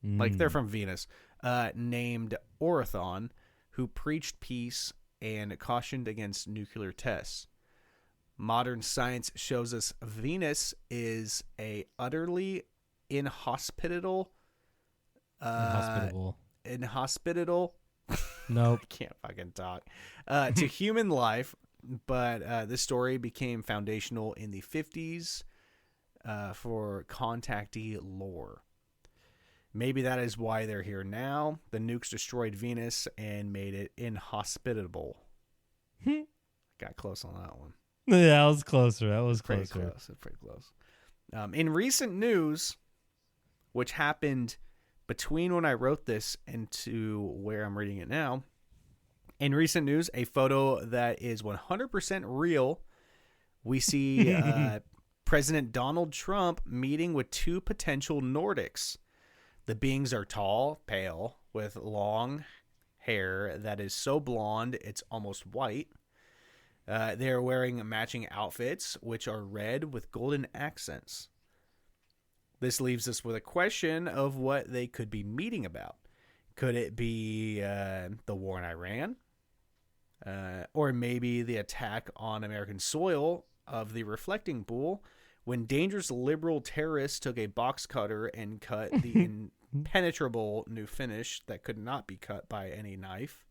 like they're from Venus, named Orathon, who preached peace and cautioned against nuclear tests. Modern science shows us Venus is a utterly inhospitable. Nope. I can't fucking talk. To human life, but this story became foundational in the 50s for contactee lore. Maybe that is why they're here now. The nukes destroyed Venus and made it inhospitable. Got close on that one. Yeah, that was closer. Pretty close. In recent news, which happened between when I wrote this and to where I'm reading it now, in recent news, a photo that is 100% real, we see President Donald Trump meeting with 2 potential Nordics. The beings are tall, pale, with long hair that is so blonde it's almost white. They are wearing matching outfits, which are red with golden accents. This leaves us with a question of what they could be meeting about. Could it be the war in Iran? Or maybe the attack on American soil of the reflecting pool when dangerous liberal terrorists took a box cutter and cut the impenetrable new finish that could not be cut by any knife.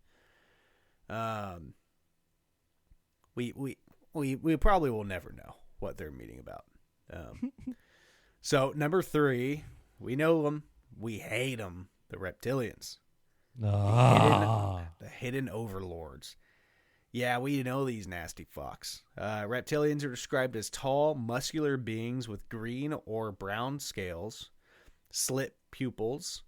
We probably will never know what they're meeting about. So number 3, we know them, we hate them, the reptilians, the hidden overlords. Yeah, we know these nasty fucks. Reptilians are described as tall, muscular beings with green or brown scales, slit pupils,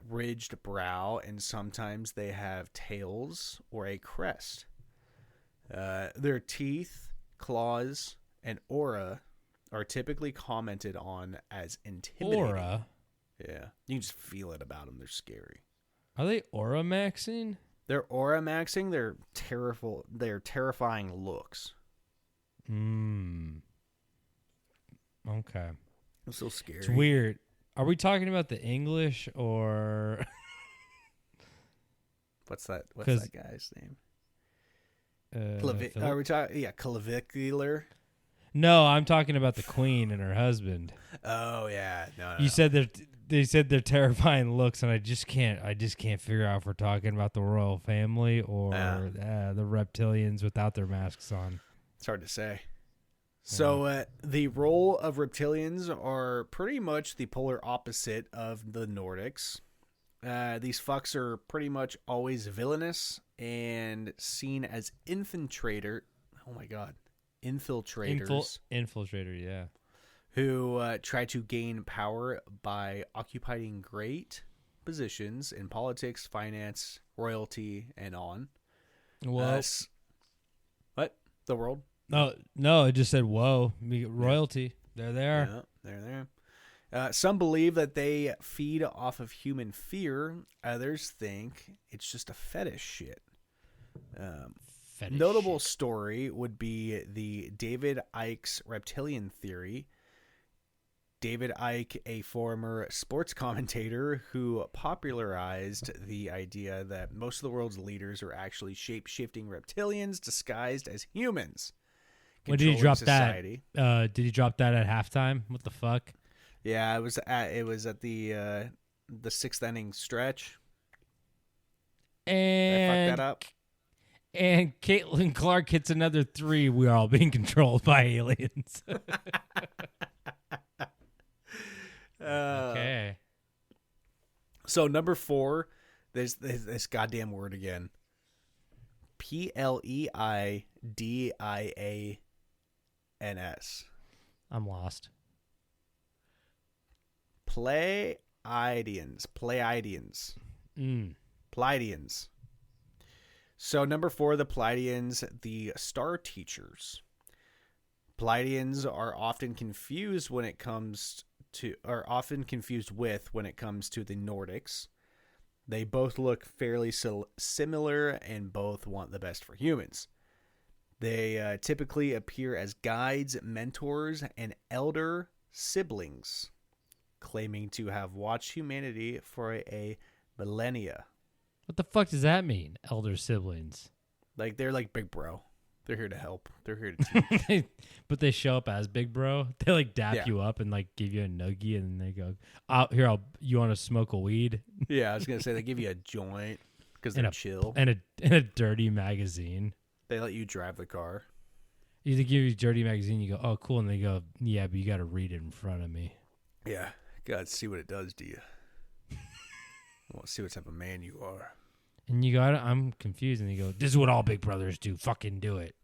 ridged brow, and sometimes they have tails or a crest. Their teeth, claws, and aura are typically commented on as intimidating. Aura? Yeah. You can just feel it about them. They're scary. Are they aura maxing? They're aura maxing. They're terrifying looks. Okay. It's so scary. It's weird. Are we talking about the English or... What's that guy's name? Philip? Are we talking? Yeah, clavicular. No, I'm talking about the Queen and her husband. Oh yeah, no. You said they said they're terrifying looks, and I just can't figure out if we're talking about the royal family or the reptilians without their masks on. It's hard to say. So the role of reptilians are pretty much the polar opposite of the Nordics. These fucks are pretty much always villainous and seen as infiltrators. Infiltrator, yeah. Who try to gain power by occupying great positions in politics, finance, royalty, and on. Well, what? The world? No, it just said, whoa, royalty. They're there. Yeah, they're there. Some believe that they feed off of human fear. Others think it's just a fetish shit. Notable story would be the David Icke's reptilian theory. David Icke, a former sports commentator who popularized the idea that most of the world's leaders are actually shape-shifting reptilians disguised as humans. When did he drop society. that? Did he drop that at halftime? What the fuck? Yeah, it was at the sixth inning stretch. And I fucked that up. And Caitlin Clark hits another 3. We are all being controlled by aliens. Okay. So number 4, there's this goddamn word again. Pleidians. I'm lost. Pleiadians. Mm. Pleiadians. So number 4, the Pleiadians, the star teachers. Pleiadians are often confused with when it comes to the Nordics. They both look fairly similar and both want the best for humans. They typically appear as guides, mentors, and elder siblings, claiming to have watched humanity for a millennia. What the fuck does that mean, elder siblings? Like, they're like Big Bro. They're here to help. They're here to teach. But they show up as Big Bro. They like dap you up and like give you a noogie, and then they go, you want to smoke a weed? Yeah, I was going to say they give you a joint because they're chill. And a dirty magazine. They let you drive the car. You give you a dirty magazine, you go, oh, cool. And they go, yeah, but you got to read it in front of me. Yeah. God, see what it does to you. I want to see what type of man you are. And you go, I'm confused. And you go, this is what all big brothers do. Fucking do it.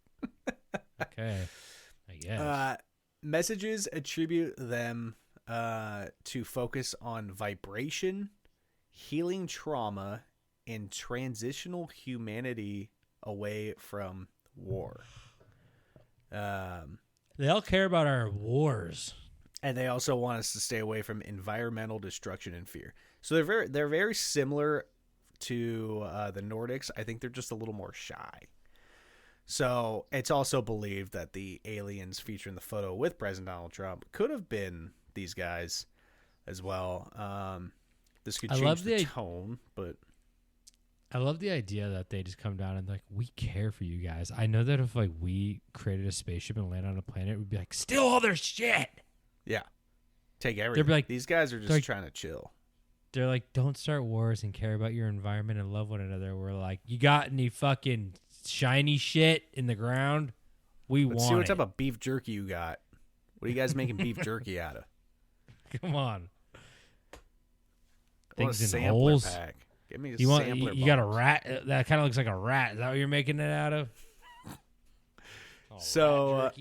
Okay. I guess. Messages attribute them to focus on vibration, healing trauma, and transitional humanity away from war. They all care about our wars. And they also want us to stay away from environmental destruction and fear. So they're very similar to the Nordics. I think they're just a little more shy. So it's also believed that the aliens featured in the photo with President Donald Trump could have been these guys as well. This could change the tone, but I love the idea that they just come down and like, we care for you guys. I know that if like we created a spaceship and landed on a planet, we'd be like, steal all their shit. Yeah. Take everything. Like, these guys are just trying to chill. They're like, don't start wars and care about your environment and love one another. We're like, you got any fucking shiny shit in the ground? Let's see what type of beef jerky you got. What are you guys making beef jerky out of? Come on. I want a sampler pack. Give me a sampler. You got a rat? That kind of looks like a rat. Is that what you're making it out of? So,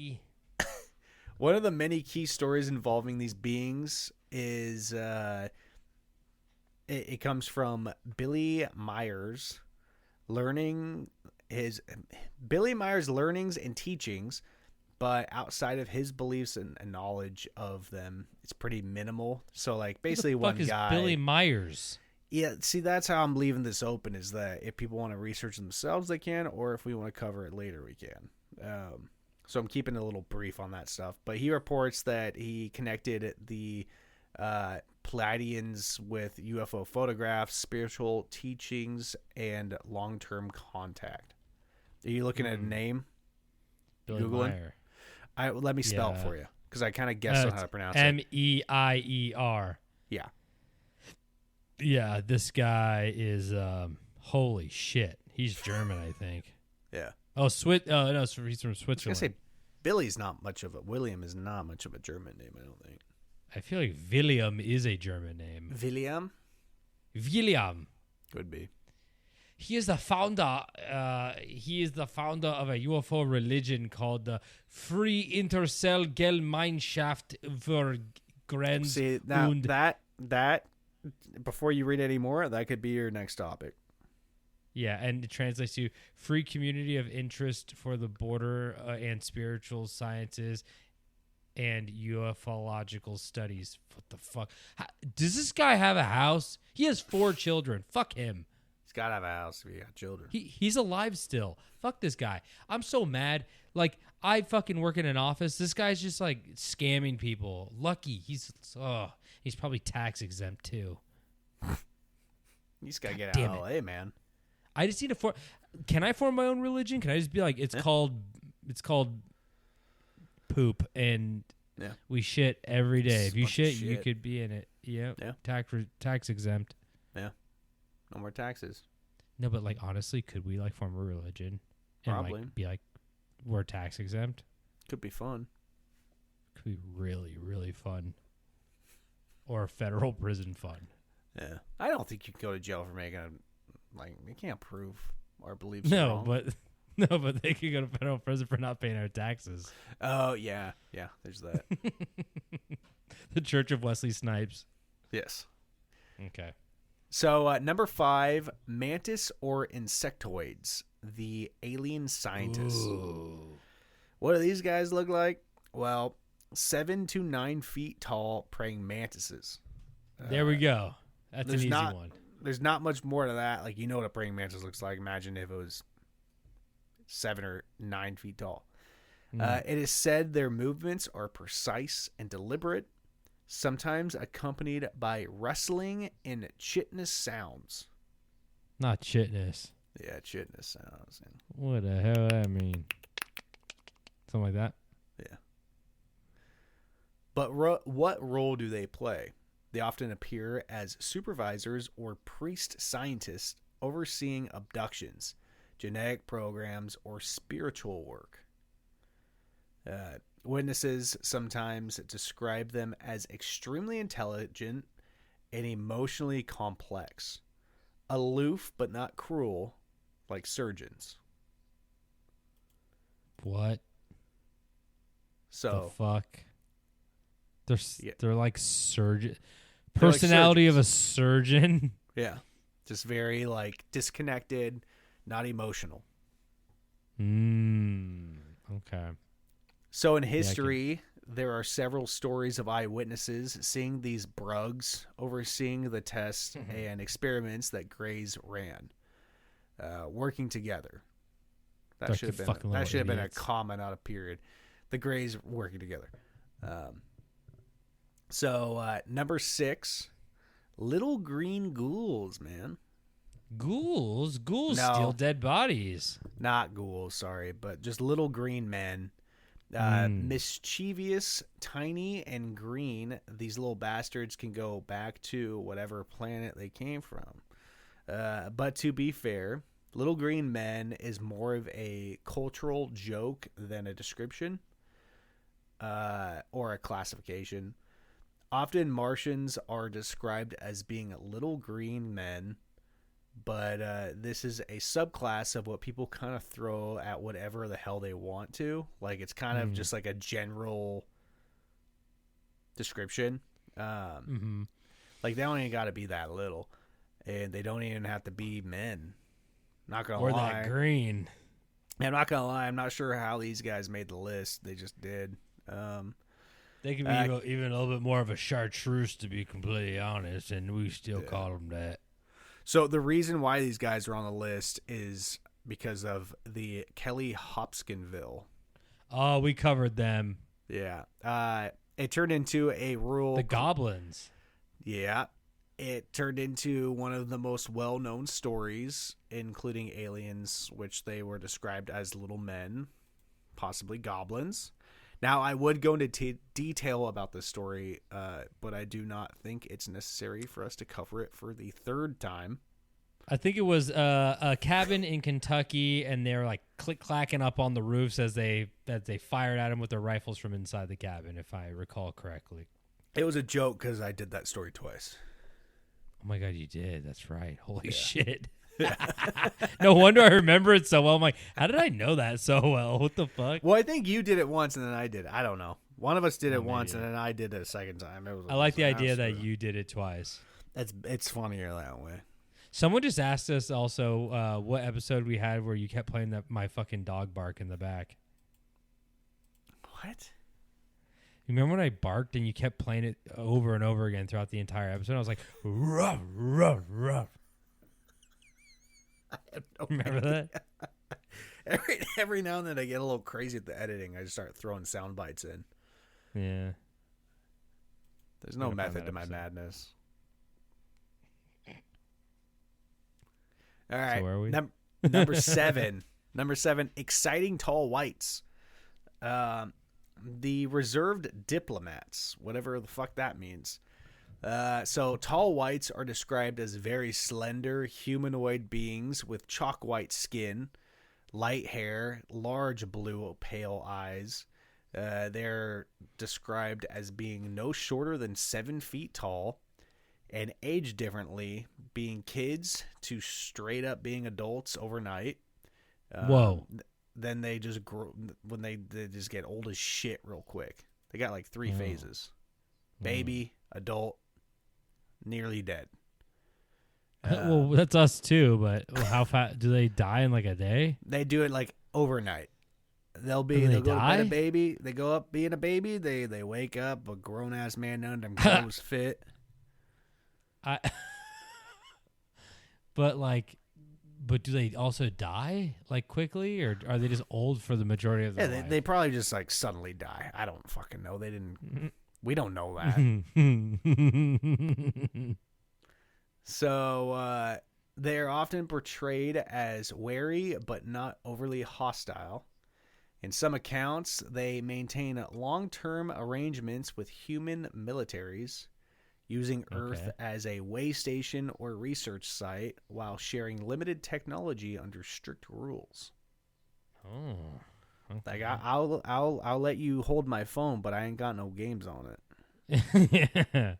one of the many key stories involving these beings is it comes from Billy Myers. Learning his Billy Meyer's learnings and teachings, but outside of his beliefs and knowledge of them, it's pretty minimal. So like basically Who the fuck one is guy. Billy Myers? Yeah, see, that's how I'm leaving this open, is that if people want to research themselves, they can, or if we want to cover it later, we can. So I'm keeping it a little brief on that stuff. But he reports that he connected the Pleiadians with UFO photographs, spiritual teachings, and long-term contact. Are you looking at a name? Billy Googling? Meyer. Let me spell it Yeah. for you, because I kind of guessed on how to pronounce it. Meier. Yeah. Yeah, this guy is holy shit. He's German, I think. Yeah. Oh, Oh no, he's from I was Switzerland. gonna say William is not much of a German name, I don't think. I feel like William is a German name. William William. could be. He is the founder. He is the founder of a UFO religion called the Free Intercell-Gemeinschaft für Grenz See now und that before you read any more, that could be your next topic. yeah, and it translates to free community of interest for the border and spiritual sciences and ufological studies. What the fuck? Does this guy have a house? He has 4 children. Fuck him. He's gotta have a house if he got children. He's alive still. Fuck this guy. I'm so mad. Like, I fucking work in an office. This guy's just like scamming people. Lucky. He's probably tax exempt too. You just gotta get out damn of LA, man. I just need to can I form my own religion? Can I just be like, it's called poop, and Yeah. we shit every day. If you Bunch of shit, you shit. could be in it. Yep. Yeah. Tax exempt. No more taxes. No, but like honestly, could we like form a religion and Probably. like be like, we're tax exempt? Could be fun. Could be really, really fun. Or federal prison fun. Yeah. I don't think you can go to jail for making you can't prove our beliefs. No, wrong. but they could go to federal prison for not paying our taxes. Oh yeah. Yeah, there's that. The Church of Wesley Snipes. Yes. Okay. So number 5, mantis or insectoids, the alien scientists. Ooh. What do these guys look like? Well, 7 to 9 feet tall praying mantises. There we go. That's an there's easy not- one. There's not much more to that. Like, you know what a praying mantis looks like. Imagine if it was 7 or 9 feet tall. It is said their movements are precise and deliberate, sometimes accompanied by rustling and chitinous sounds. Not chitness. Yeah, chitinous sounds. What the hell does that mean? Something like that? Yeah. But what role do they play? They often appear as supervisors or priest scientists overseeing abductions, genetic programs, or spiritual work. Witnesses sometimes describe them as extremely intelligent and emotionally complex, aloof but not cruel, like surgeons. What So the fuck? They're Yeah. they're like surgeon. They're like Personality of a surgeons. surgeon. yeah, just very like disconnected, not emotional. Okay. So in history, there are several stories of eyewitnesses seeing these brugs overseeing the tests and experiments that Greys ran, working together. That Like should have you been fucking that little should have been a idiots. comma, not a period. The Greys working together. So number 6, little green ghouls, man. Ghouls No. steal dead bodies. Not ghouls, sorry, but just little green men. Mischievous, tiny, and green. These little bastards can go back to whatever planet they came from. But to be fair, little green men is more of a cultural joke than a description or a classification. Often Martians are described as being little green men, but this is a subclass of what people kind of throw at whatever the hell they want to. Like, it's kind of just like a general description. Like, they don't even got to be that little, and they don't even have to be men. Not gonna Or lie. that green. I'm not gonna lie. I'm not sure how these guys made the list. They just did. They could be even a little bit more of a chartreuse, to be completely honest, and we still call them that. So the reason why these guys are on the list is because of the Kelly Hopkinsville. Oh, we covered them. Yeah. It turned into a rural... The goblins. Yeah. It turned into one of the most well-known stories, including aliens, which they were described as little men, possibly goblins. Now, I would go into detail about this story, but I do not think it's necessary for us to cover it for the third time. I think it was a cabin in Kentucky, and they were like click-clacking up on the roofs as they fired at them with their rifles from inside the cabin, if I recall correctly. It was a joke because I did that story twice. Oh my God, you did. That's right. Holy shit. No wonder I remember it so well. I'm like, how did I know that so well? What the fuck? Well, I think you did it once and then I did it. I don't know. One of us did it once and then I did it a second time. I like the idea that you did it twice. It's funnier that way. Someone just asked us also what episode we had where you kept playing my fucking dog bark in the back. What? You remember when I barked and you kept playing it over and over again throughout the entire episode? I was like, ruff, ruff, ruff. I have no Remember idea. that? Every now and then I get a little crazy at the editing. I just start throwing sound bites in. Yeah. There's no I'm gonna find method that to my episode. madness. All right. So where are we? Number 7. Number 7, exciting tall whites. The reserved diplomats, whatever the fuck that means. So tall whites are described as very slender humanoid beings with chalk white skin, light hair, large blue pale eyes. They're described as being no shorter than 7 feet tall and age differently, being kids to straight up being adults overnight. Whoa. Then they just grow when they just get old as shit real quick. They got like 3 phases: baby, adult, nearly dead. Well, that's us too, but how fast do they die in like a day? They do it like overnight. They'll And they go to bed die? a baby. They go up being a baby. They wake up a grown ass man under them clothes fit. But do they also die like quickly, or are they just old for the majority of their Yeah, life? they probably just like suddenly die. I don't fucking know. They didn't. We don't know that. So they are often portrayed as wary but not overly hostile. In some accounts, they maintain long-term arrangements with human militaries, using Earth as a way station or research site while sharing limited technology under strict rules. Oh, Like I'll let you hold my phone, but I ain't got no games on it.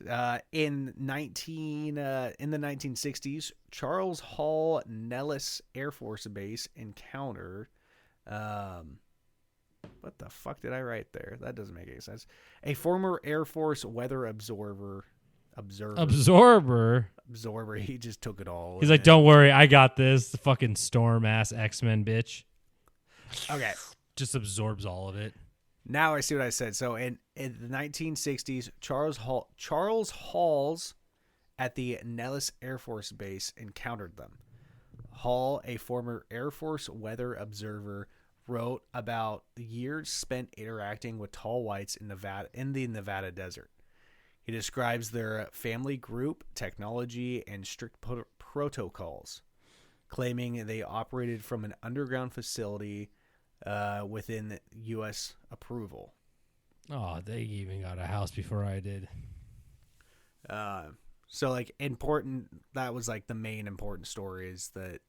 yeah. In the 1960s, Charles Hall Nellis Air Force Base encountered. What the fuck did I write there? That doesn't make any sense. A former Air Force weather observer. He just took it all. He's like, don't worry, I got this. The fucking storm ass X-Men bitch. Okay. Just absorbs all of it. Now I see what I said. So in the 1960s, Charles Halls at the Nellis Air Force Base encountered them. Hall, a former Air Force weather observer, wrote about the years spent interacting with tall whites in the Nevada desert. He describes their family group, technology, and strict protocols, claiming they operated from an underground facility within U.S. approval. Oh, they even got a house before I did. So, like, that was, like, the main important story is that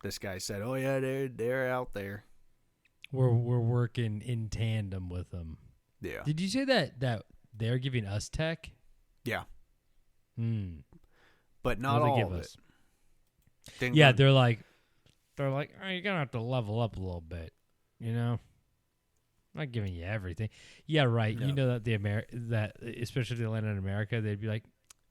this guy said, oh, yeah, they're out there. We're working in tandem with them. Yeah. Did you say that they're giving us tech? Yeah. What But not do they all give of us? it. Yeah, they're like, oh, you're gonna have to level up a little bit, you know. I'm not giving you everything. Yeah, right. No. You know that that especially if they land in America, they'd be like,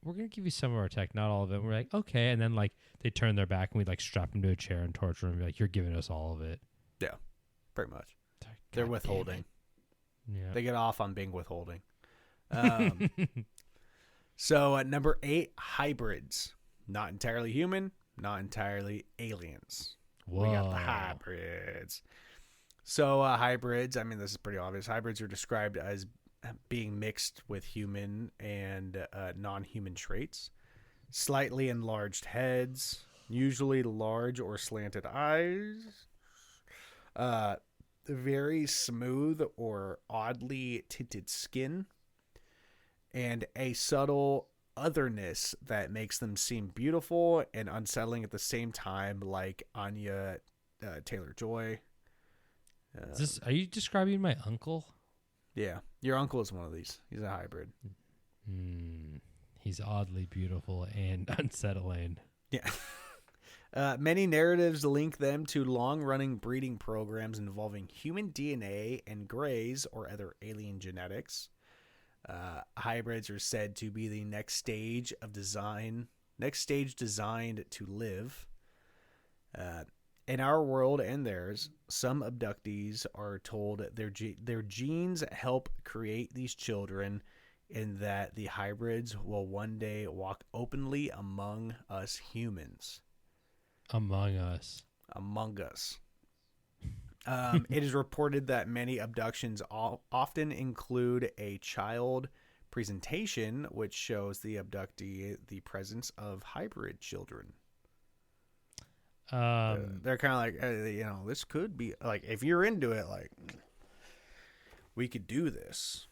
we're gonna give you some of our tech, not all of it. And we're like, okay, and then like they turn their back and we like strap them to a chair and torture them. And be like, you're giving us all of it. Yeah, pretty much. God They're damn withholding. it. Yeah. They get off on being withholding. So at number 8, hybrids. Not entirely human, not entirely aliens. Whoa. We got the hybrids. So hybrids, I mean, this is pretty obvious. Hybrids are described as being mixed with human and non-human traits. Slightly enlarged heads, usually large or slanted eyes. Very smooth or oddly tinted skin. And a subtle otherness that makes them seem beautiful and unsettling at the same time, like Anya Taylor-Joy. Are you describing my uncle? Yeah, your uncle is one of these. He's a hybrid. He's oddly beautiful and unsettling. Yeah. Many narratives link them to long-running breeding programs involving human DNA and greys or other alien genetics. Hybrids are said to be the next stage designed to live. In our world and theirs, some abductees are told their genes help create these children, and that the hybrids will one day walk openly among us humans. Among us. It is reported that many abductions often include a child presentation, which shows the abductee the presence of hybrid children. They're kind of like, this could be like, if you're into it, like, we could do this.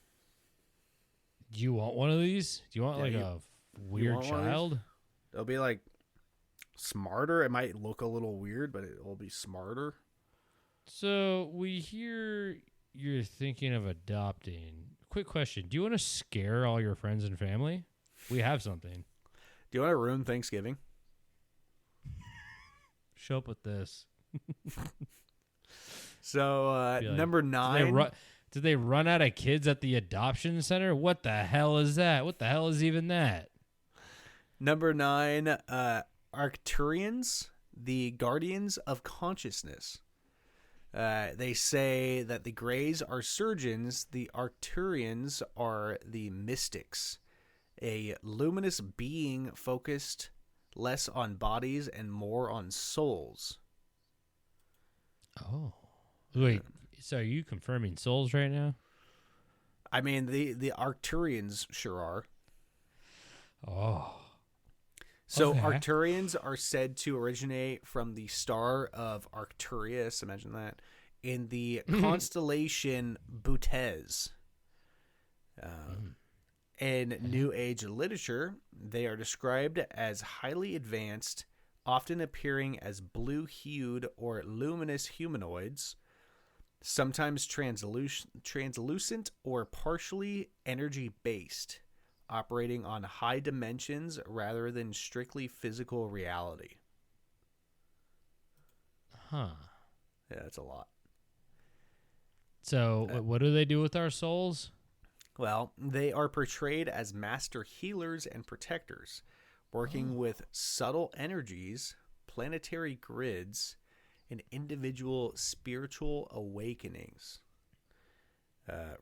Do you want one of these? Do you want a weird child? It'll be like smarter. It might look a little weird, but it will be smarter. So we hear you're thinking of adopting. Quick question. Do you want to scare all your friends and family? We have something. Do you want to ruin Thanksgiving? Show up with this. So number 9. Did they run out of kids at the adoption center? What the hell is that? What the hell is even that? Number 9, Arcturians, the guardians of consciousness. They say that the Greys are surgeons, the Arcturians are the mystics, a luminous being focused less on bodies and more on souls. Oh. Wait, so are you confirming souls right now? I mean, the Arcturians sure are. Oh. So Okay. Arcturians are said to originate from the star of Arcturus, imagine that, in the constellation Butez. In New Age literature, they are described as highly advanced, often appearing as blue-hued or luminous humanoids, sometimes translucent or partially energy-based, operating on high dimensions rather than strictly physical reality. Huh. Yeah, that's a lot. So what do they do with our souls? Well, they are portrayed as master healers and protectors, working with subtle energies, planetary grids, and individual spiritual awakenings.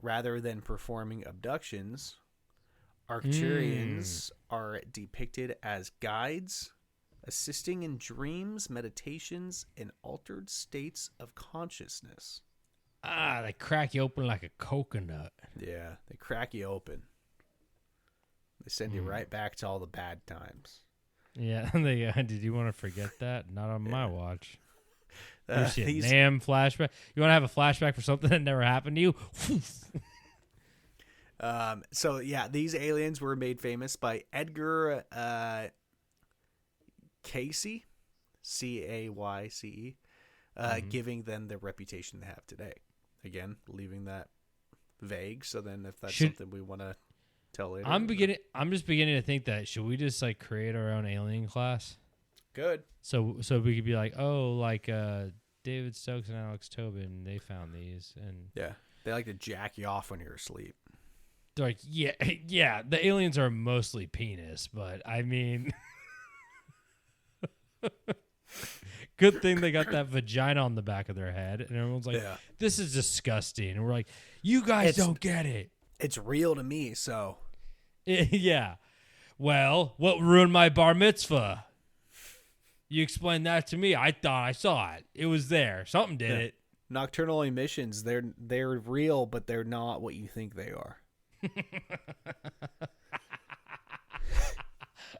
Rather than performing abductions, Arcturians are depicted as guides, assisting in dreams, meditations, and altered states of consciousness. They crack you open like a coconut. Yeah, they crack you open. They send you right back to all the bad times. Yeah, did you want to forget that? Not on my watch. These- Damn flashback. You want to have a flashback for something that never happened to you? So yeah, these aliens were made famous by Edgar Cayce, Cayce, giving them the reputation they have today. Again, leaving that vague. So then, if that's something we want to tell later, I'm just beginning to think that should we just like create our own alien class? Good. So we could be like, David Stokes and Alex Tobin, they found these, and Yeah, they like to jack you off when you're asleep. They're like, yeah, yeah, the aliens are mostly penis, but I mean, good thing they got that vagina on the back of their head, and everyone's like, Yeah. this is disgusting, and we're like, you guys It's- don't get it. It's real to me, so Yeah. Well, what ruined my bar mitzvah? You explained that to me. I thought I saw it. It was there. Something did it. nocturnal emissions, they're real, but they're not what you think they are.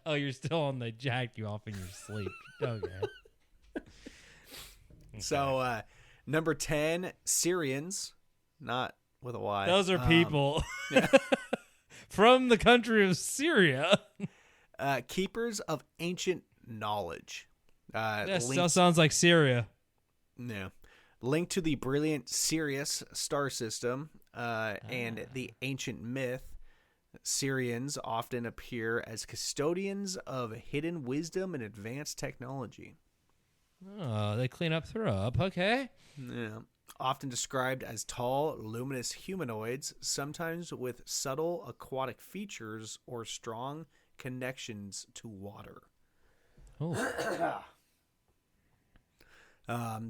Oh, you're still on the jack you off in your sleep. Okay. So number 10, Syrians, not with a Y. Those are people from the country of Syria. Keepers of ancient knowledge. That still Linked, sounds like Syria. yeah, linked to the brilliant Sirius star system and the ancient myth. Syrians often appear as custodians of hidden wisdom and advanced technology. Oh, they clean up throw up. Okay. Yeah. Often described as tall, luminous humanoids, sometimes with subtle aquatic features or strong connections to water. Oh.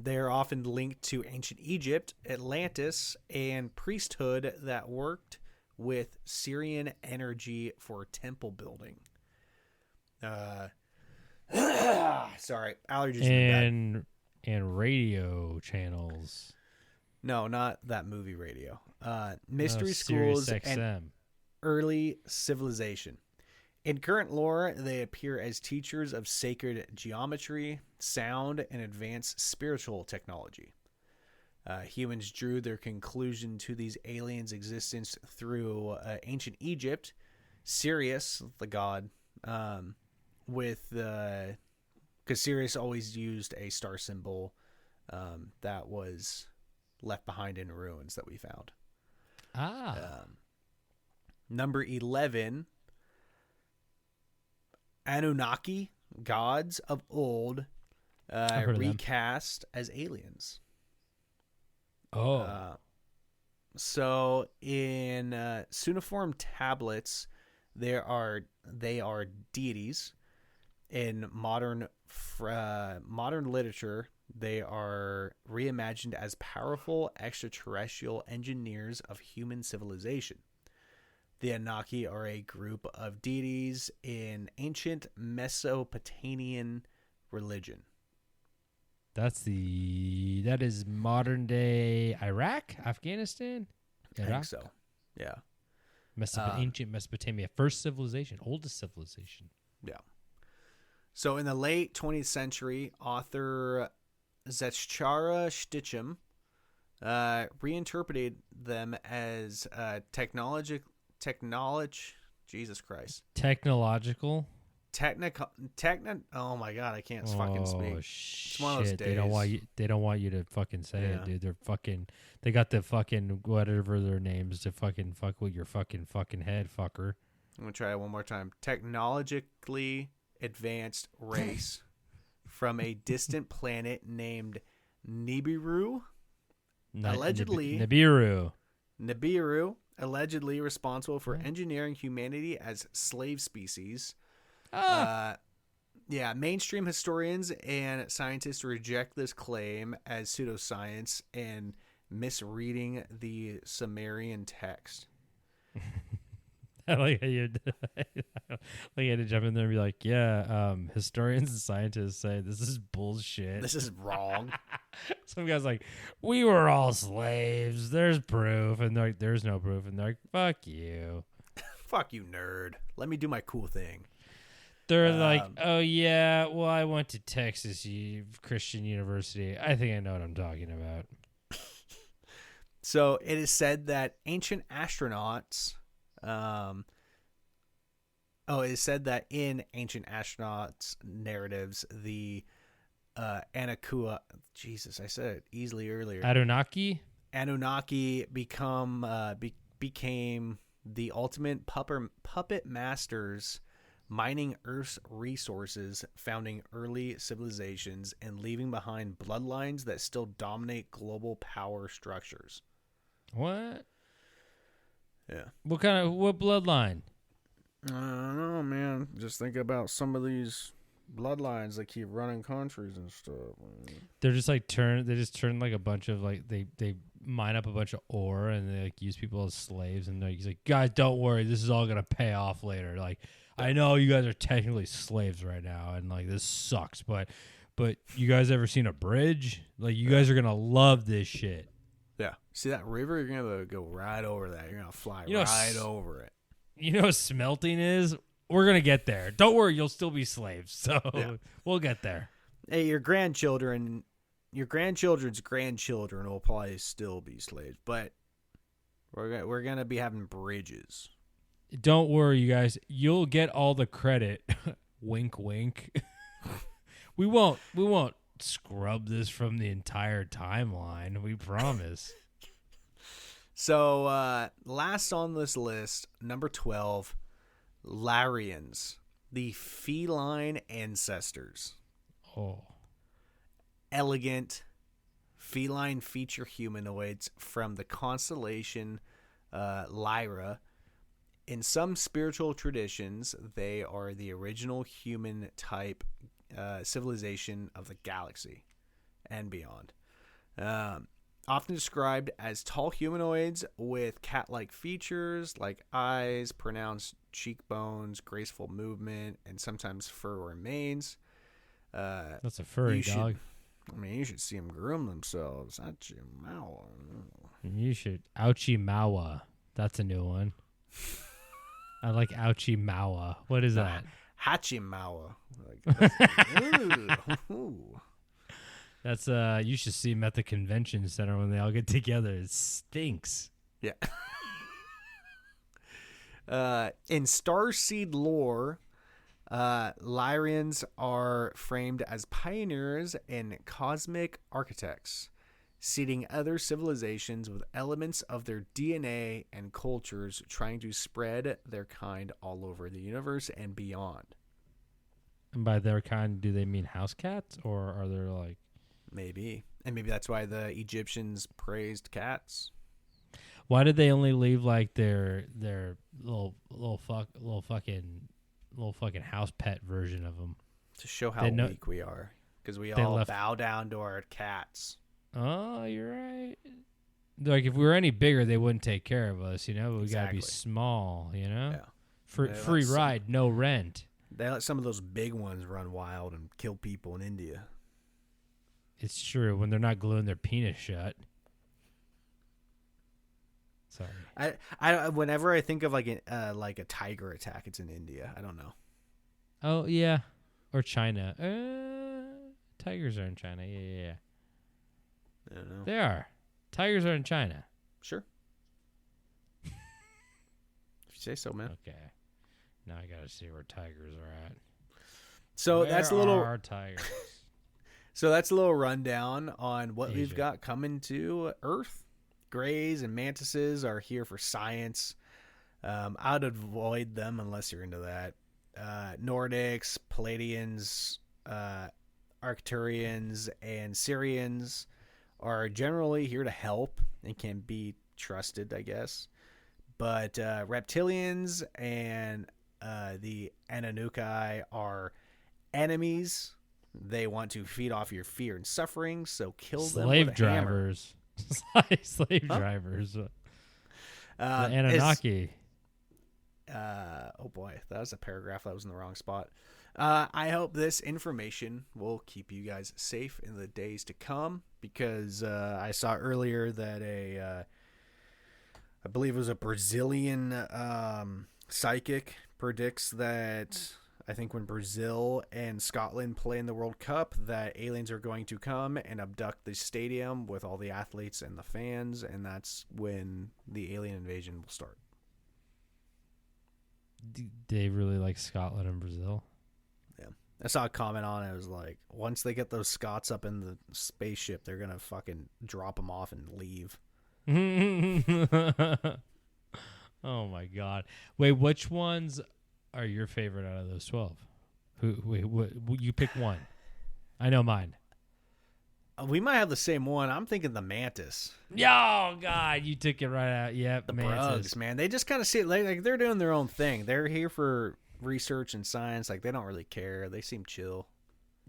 They are often linked to ancient Egypt, Atlantis, and priesthood that worked with Syrian energy for temple building. Sorry, allergies. And radio channels. No, not that movie radio. Mystery Oh, schools Sirius and XM. early civilization. In current lore, they appear as teachers of sacred geometry, sound, and advanced spiritual technology. Humans drew their conclusion to these aliens' existence through ancient Egypt, Sirius, the god, because Sirius always used a star symbol that was left behind in ruins that we found. Number 11, Anunnaki, gods of old, heard of them. recast as aliens. Oh. So in cuneiform tablets, they are deities. In modern literature, they are reimagined as powerful extraterrestrial engineers of human civilization. The Anunnaki are a group of deities in ancient Mesopotamian religion. That is modern day Iraq, Afghanistan, I think so. Yeah. Ancient Mesopotamia, first civilization, oldest civilization. Yeah. So in the late 20th century, author Zecharia Stitchem reinterpreted them as Jesus Christ. Technological. Oh my God, I can't fucking speak. Shit. It's one of those They don't want you to fucking say it, dude. They got the fucking whatever their names to fucking fuck with your fucking head, fucker. I'm gonna try it one more time. Technologically advanced race from a distant planet named Nibiru. Allegedly Nibiru, allegedly responsible for engineering humanity as slave species. Mainstream historians and scientists reject this claim as pseudoscience and misreading the Sumerian text. I like how you had to jump in there and be like, historians and scientists say this is bullshit. This is wrong. Some guy's like, we were all slaves. There's proof. And they're like, there's no proof. And they're like, fuck you. Fuck you, nerd. Let me do my cool thing. They're like, oh, yeah, well, I went to Texas Christian University. I think I know what I'm talking about. So it is said that ancient astronauts... it is said that in ancient astronauts narratives, the Anunnaki... Jesus, I said it easily earlier. Anunnaki became the ultimate puppet masters, mining Earth's resources, founding early civilizations, and leaving behind bloodlines that still dominate global power structures. What? Yeah. What bloodline? I don't know, man. Just think about some of these bloodlines that keep running countries and stuff. They're just like they just turn like a bunch of like they mine up a bunch of ore and they like use people as slaves and he's like, guys, don't worry, this is all gonna pay off later. Like, I know you guys are technically slaves right now and like this sucks, but you guys ever seen a bridge? Like, you guys are gonna love this shit. Yeah. See that river? You're gonna go right over that. You're gonna fly over it. You know what smelting is? We're gonna get there. Don't worry, you'll still be slaves. So we'll get there. Hey, your grandchildren's grandchildren will probably still be slaves, but we're gonna be having bridges. Don't worry, you guys. You'll get all the credit. Wink, wink. We won't scrub this from the entire timeline. We promise. So, last on this list, number 12, Larians, the feline ancestors. Oh. Elegant, feline feature humanoids from the constellation Lyra. In some spiritual traditions, they are the original human type civilization of the galaxy and beyond. Often described as tall humanoids with cat-like features like eyes, pronounced cheekbones, graceful movement, and sometimes fur or manes. That's a furry dog. You should see them groom themselves. Hachimawa. You should. Ouchimawa. That's a new one. I like Ouchimawa. What is that? Hachimawa. Ooh. That's you should see them at the convention center when they all get together. It stinks. Yeah. In Starseed lore, Lyrians are framed as pioneers and cosmic architects, seeding other civilizations with elements of their DNA and cultures, trying to spread their kind all over the universe and beyond. And by their kind, do they mean house cats, or are there like... Maybe. And maybe that's why the Egyptians praised cats. Why did they only leave like their little fucking house pet version of them? To show how weak we are. Because we all bow down to our cats. Oh, you're right. Like, if we were any bigger, they wouldn't take care of us, you know? But we gotta be small, you know? Yeah. Free ride, no rent. They let some of those big ones run wild and kill people in India. It's true, when they're not gluing their penis shut. Sorry. I whenever I think of like a tiger attack, it's in India. I don't know. Oh yeah, or China. Tigers are in China. Yeah. I don't know. They are. Tigers are in China. Sure. If you say so, man. Okay. Now I gotta see where tigers are at. So where that's a little. Are tigers? So that's a little rundown on what Asia. we've got coming to Earth. Greys and mantises are here for science. I'd avoid them unless you're into that. Nordics, Palladians, Arcturians, and Syrians are generally here to help and can be trusted, I guess. But reptilians and the Anunnaki are enemies. They want to feed off your fear and suffering, so kill them with a drivers. Slave drivers. The Anunnaki. Oh boy, that was a paragraph that was in the wrong spot. I hope this information will keep you guys safe in the days to come, because I saw earlier that I believe it was a Brazilian psychic predicts that I think when Brazil and Scotland play in the World Cup, that aliens are going to come and abduct the stadium with all the athletes and the fans, and that's when the alien invasion will start. They really like Scotland and Brazil. Yeah. I saw a comment on it. It was like, once they get those Scots up in the spaceship, they're going to fucking drop them off and leave. Oh, my God. Wait, which ones are your favorite out of those 12? Wait, you pick one. I know mine. We might have the same one. I'm thinking the mantis. Oh God, you took it right out. Yep, The mantis. brugs, man. They just kind of see it like they're doing their own thing. They're here for research and science. Like, they don't really care. They seem chill.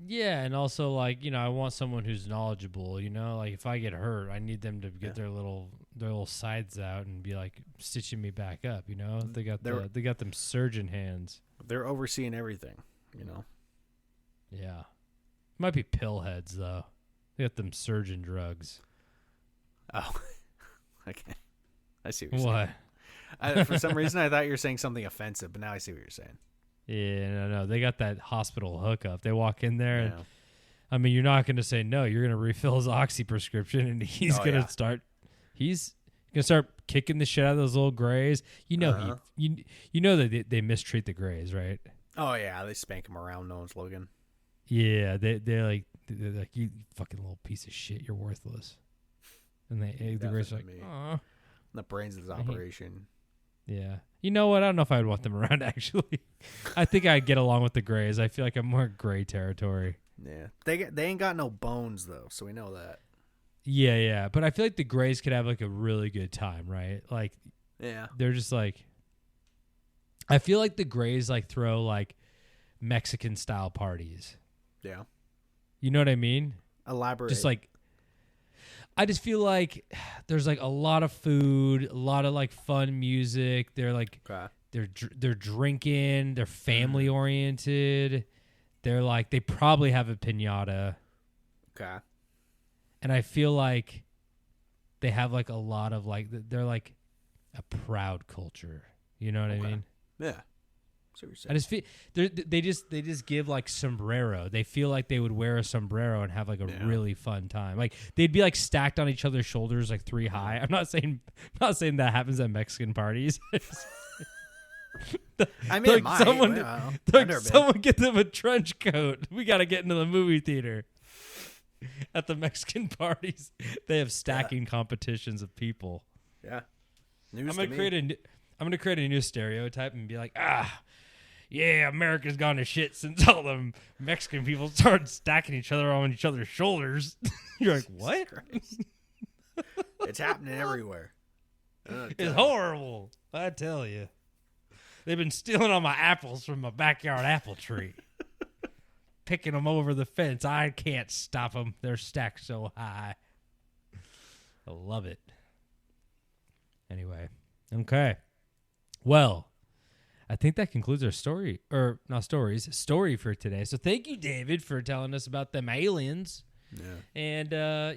Yeah, and also like, I want someone who's knowledgeable. Like if I get hurt, I need them to get their little sides out and be like stitching me back up. They got them surgeon hands. They're overseeing everything. Yeah, might be pill heads though. They got them surgeon drugs. Oh, okay. I see what you're What? saying. For some reason, I thought you were saying something offensive, but now I see what you're saying. Yeah, no. They got that hospital hookup. They walk in there, and Yeah. I mean, you're not going to say no. You're going to refill his oxy prescription, and he's Oh, going to yeah. start. He's going to start kicking the shit out of those little grays. Uh-huh. You know that they mistreat the grays, right? Oh yeah, they spank him around. No one's looking. Yeah, they're like you fucking little piece of shit. You're worthless. And the grays are like, Definitely. aw. The brains of this operation. Yeah. You know what? I don't know if I'd want them around, actually. I think I'd get along with the grays. I feel like I'm more gray territory. Yeah, they ain't got no bones though, so we know that. Yeah. But I feel like the grays could have like a really good time, right? Like Yeah, they're just like, I feel like the grays like throw like Mexican style parties. yeah. You know what I mean? Elaborate. Just like, I just feel like there's like a lot of food, a lot of like fun music. They're like, okay. they're drinking, they're family oriented. They're like, they probably have a piñata. Okay. And I feel like they have like a lot of like, they're like a proud culture. You know what I mean? Yeah. See what you're saying. I just feel they just give like sombrero. They feel like they would wear a sombrero and have like a really fun time. Like they'd be like stacked on each other's shoulders like 3 high. I'm not saying that happens at Mexican parties. I mean, it like might. someone, Well, I've like never been. someone get them a trench coat. We got to get into the movie theater. At the Mexican parties, they have stacking competitions of people. Yeah. News I'm gonna create a new stereotype and be like, yeah, America's gone to shit since all the Mexican people started stacking each other on each other's shoulders. You're like, what? It's happening everywhere. It's horrible. I tell you. They've been stealing all my apples from my backyard apple tree. Picking them over the fence. I can't stop them. They're stacked so high. I love it. Anyway. Okay. Well, I think that concludes our story for today. So thank you, David, for telling us about them aliens. Yeah. And,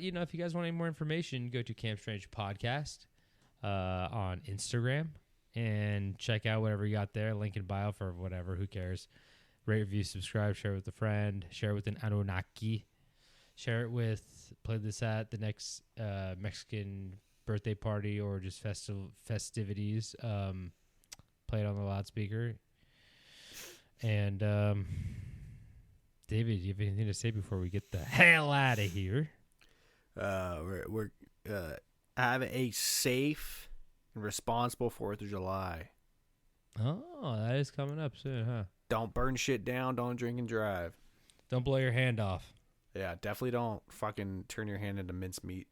if you guys want any more information, go to Camp Strange Podcast on Instagram and check out whatever you got there. Link in bio for whatever. Who cares? Rate, review, subscribe, share it with a friend, share it with an Anunnaki, share it with, play this at the next Mexican birthday party or just festivities. Play it on the loudspeaker. And David, do you have anything to say before we get the hell out of here? We're have a safe and responsible 4th of July. Oh, that is coming up soon, huh? Don't burn shit down. Don't drink and drive. Don't blow your hand off. Yeah, definitely don't fucking turn your hand into mincemeat.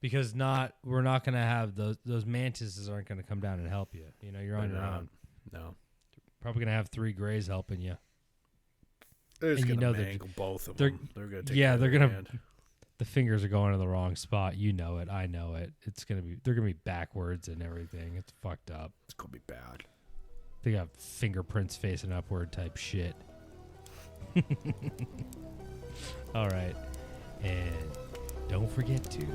Because we're not going to have those mantises aren't going to come down and help you. You're on your own. No. Probably going to have 3 grays helping you. They're just And going to mangle both of them. They're going to take yeah, care they're of going your to. hand. The fingers are going in the wrong spot. You know it. I know it. They're going to be backwards and everything. It's fucked up. It's going to be bad. They got fingerprints facing upward type shit. All right. And don't forget to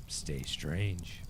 stay strange.